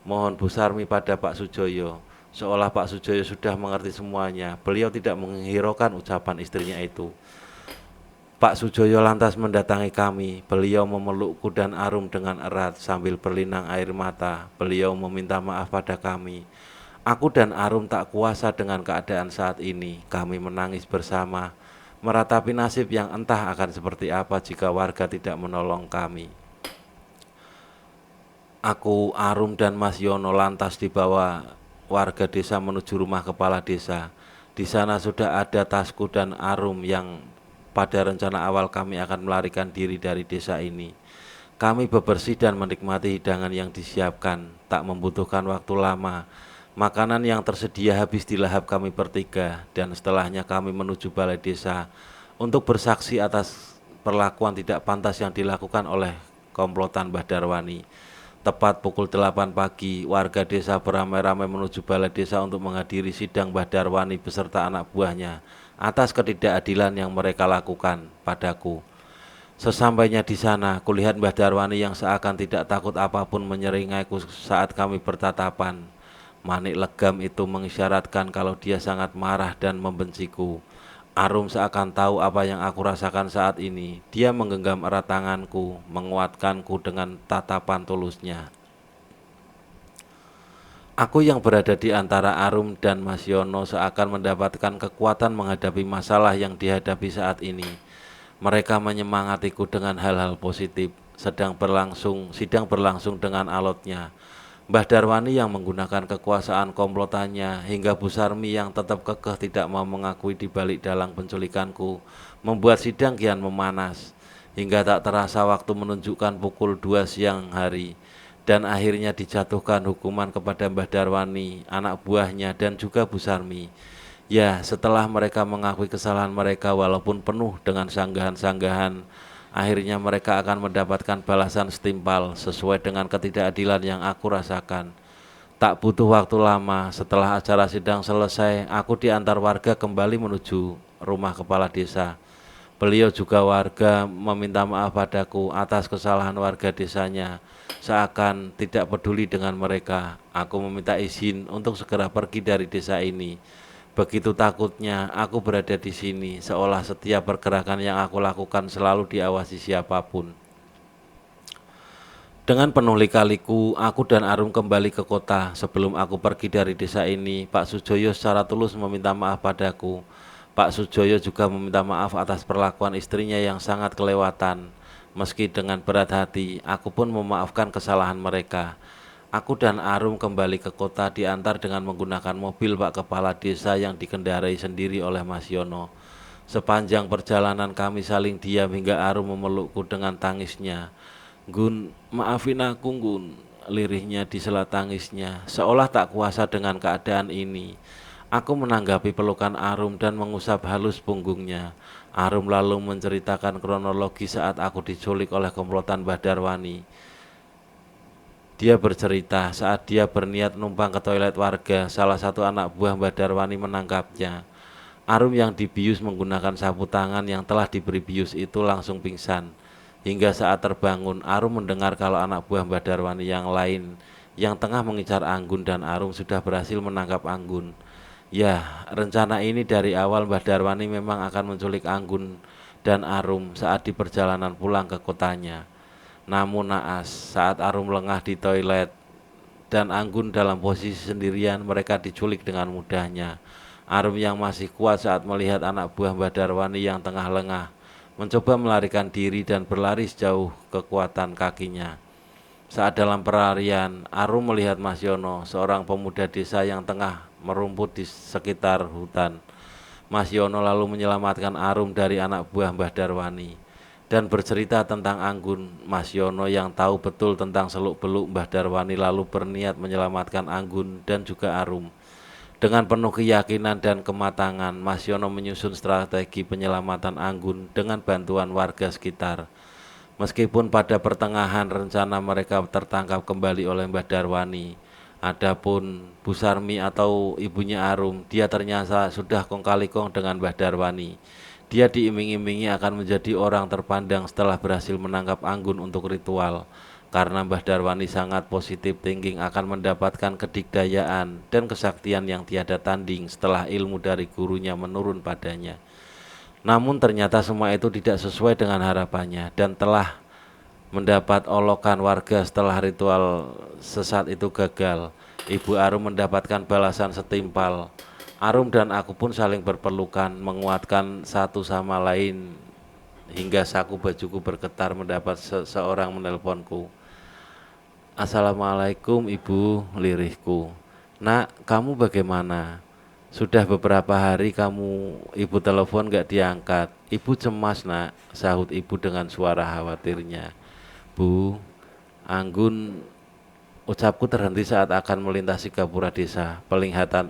Mohon Bu Sarmi pada Pak Sujoyo. Seolah Pak Sujoyo sudah mengerti semuanya, beliau tidak menghiraukan ucapan istrinya itu. Pak Sujoyo lantas mendatangi kami. Beliau memelukku dan Arum dengan erat sambil berlinang air mata. Beliau meminta maaf pada kami. Aku dan Arum tak kuasa dengan keadaan saat ini. Kami menangis bersama, meratapi nasib yang entah akan seperti apa jika warga tidak menolong kami. Aku, Arum, dan Mas Yono lantas dibawa warga desa menuju rumah kepala desa. Di sana sudah ada Tasku dan Arum yang pada rencana awal kami akan melarikan diri dari desa ini. Kami bebersih dan menikmati hidangan yang disiapkan, tak membutuhkan waktu lama. Makanan yang tersedia habis dilahap kami bertiga, dan setelahnya kami menuju balai desa untuk bersaksi atas perlakuan tidak pantas yang dilakukan oleh komplotan Mbah Darwani. Tepat pukul 8 pagi, warga desa beramai-ramai menuju balai desa untuk menghadiri sidang Mbah Darwani beserta anak buahnya atas ketidakadilan yang mereka lakukan padaku. Sesampainya di sana, kulihat Mbah Darwani yang seakan tidak takut apapun menyeringaiku saat kami bertatapan. Manik legam itu mengisyaratkan kalau dia sangat marah dan membenciku. Arum seakan tahu apa yang aku rasakan saat ini. Dia menggenggam erat tanganku, menguatkanku dengan tatapan tulusnya. Aku yang berada di antara Arum dan Mas Yono seakan mendapatkan kekuatan menghadapi masalah yang dihadapi saat ini. Mereka menyemangatiku dengan hal-hal positif. Sidang berlangsung dengan alotnya. Mbah Darwani yang menggunakan kekuasaan komplotannya hingga Bu Sarmi yang tetap kekeh tidak mau mengakui di balik dalang penculikanku membuat sidang kian memanas hingga tak terasa waktu menunjukkan pukul 2 siang hari. Dan akhirnya dijatuhkan hukuman kepada Mbah Darwani, anak buahnya dan juga Bu Sarmi. Ya, setelah mereka mengakui kesalahan mereka walaupun penuh dengan sanggahan-sanggahan, akhirnya mereka akan mendapatkan balasan setimpal sesuai dengan ketidakadilan yang aku rasakan. Tak butuh waktu lama, setelah acara sidang selesai, aku diantar warga kembali menuju rumah kepala desa. Beliau juga warga meminta maaf padaku atas kesalahan warga desanya. Seakan tidak peduli dengan mereka, aku meminta izin untuk segera pergi dari desa ini. Begitu takutnya aku berada di sini, seolah setiap pergerakan yang aku lakukan selalu diawasi siapapun. Dengan penuh lika-liku, aku dan Arum kembali ke kota. Sebelum aku pergi dari desa ini, Pak Sujoyo secara tulus meminta maaf padaku. Pak Sujoyo juga meminta maaf atas perlakuan istrinya yang sangat kelewatan. Meski dengan berat hati, aku pun memaafkan kesalahan mereka. Aku dan Arum kembali ke kota diantar dengan menggunakan mobil Pak Kepala Desa yang dikendarai sendiri oleh Mas Yono. Sepanjang perjalanan kami saling diam hingga Arum memelukku dengan tangisnya. Gun, maafin aku Gun, lirihnya di sela tangisnya, seolah tak kuasa dengan keadaan ini. Aku menanggapi pelukan Arum dan mengusap halus punggungnya. Arum lalu menceritakan kronologi saat aku diculik oleh komplotan Mbah Darwani. Dia bercerita saat dia berniat numpang ke toilet warga, salah satu anak buah Mbah Darwani menangkapnya. Arum yang dibius menggunakan sapu tangan yang telah diberi bius itu langsung pingsan. Hingga saat terbangun, Arum mendengar kalau anak buah Mbah Darwani yang lain yang tengah mengincar Anggun dan Arum sudah berhasil menangkap Anggun. Ya, rencana ini dari awal Mbah Darwani memang akan menculik Anggun dan Arum saat di perjalanan pulang ke kotanya. Namun naas, saat Arum lengah di toilet dan Anggun dalam posisi sendirian, mereka diculik dengan mudahnya. Arum yang masih kuat saat melihat anak buah Mbah Darwani yang tengah lengah, mencoba melarikan diri dan berlari sejauh kekuatan kakinya. Saat dalam pelarian, Arum melihat Mas Yono, seorang pemuda desa yang tengah merumput di sekitar hutan. Mas Yono lalu menyelamatkan Arum dari anak buah Mbah Darwani dan bercerita tentang Anggun. Mas Yono yang tahu betul tentang seluk-beluk Mbah Darwani lalu berniat menyelamatkan Anggun dan juga Arum. Dengan penuh keyakinan dan kematangan, Mas Yono menyusun strategi penyelamatan Anggun dengan bantuan warga sekitar. Meskipun pada pertengahan rencana mereka tertangkap kembali oleh Mbah Darwani, adapun Bu Sarmi atau ibunya Arum, dia ternyata sudah kong kali kong dengan Mbah Darwani. Dia diiming-imingi akan menjadi orang terpandang setelah berhasil menangkap Anggun untuk ritual. Karena Mbah Darwani sangat positif thinking akan mendapatkan kedikdayaan dan kesaktian yang tiada tanding setelah ilmu dari gurunya menurun padanya. Namun ternyata semua itu tidak sesuai dengan harapannya dan telah mendapat olokan warga setelah ritual sesat itu gagal. Ibu Arum mendapatkan balasan setimpal. Arum dan aku pun saling berpelukan, menguatkan satu sama lain hingga saku bajuku bergetar mendapat seseorang menelponku. Assalamualaikum Ibu, lirihku. Nak, kamu bagaimana? Sudah beberapa hari ibu telepon gak diangkat. Ibu cemas nak, sahut ibu dengan suara khawatirnya. Bu, Anggun, ucapku terhenti saat akan melintasi gapura desa.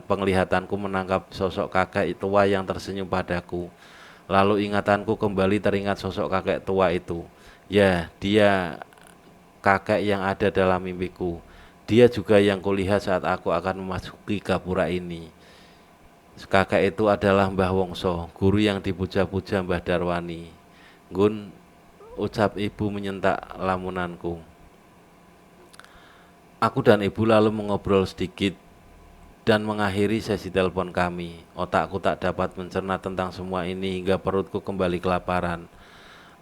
Penglihatanku menangkap sosok kakek tua yang tersenyum padaku. Lalu ingatanku kembali teringat sosok kakek tua itu. Ya, dia kakek yang ada dalam mimpiku. Dia juga yang kulihat saat aku akan memasuki gapura ini. Kakek itu adalah Mbah Wongso, guru yang dipuja-puja Mbah Darwani. Gun, ucap ibu menyentak lamunanku. Aku dan ibu lalu mengobrol sedikit dan mengakhiri sesi telepon kami. Otakku tak dapat mencerna tentang semua ini hingga perutku kembali kelaparan.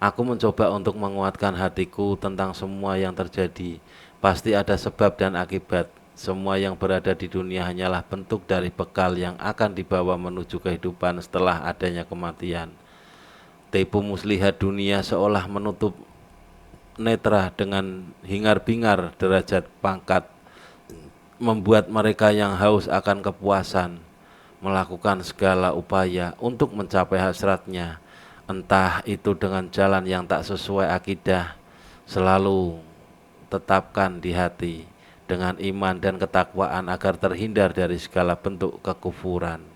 Aku mencoba untuk menguatkan hatiku tentang semua yang terjadi. Pasti ada sebab dan akibat. Semua yang berada di dunia hanyalah bentuk dari bekal yang akan dibawa menuju kehidupan setelah adanya kematian. Tipu muslihat dunia seolah menutup netra dengan hingar-bingar derajat pangkat, membuat mereka yang haus akan kepuasan melakukan segala upaya untuk mencapai hasratnya, entah itu dengan jalan yang tak sesuai akidah. Selalu tetapkan di hati dengan iman dan ketakwaan agar terhindar dari segala bentuk kekufuran.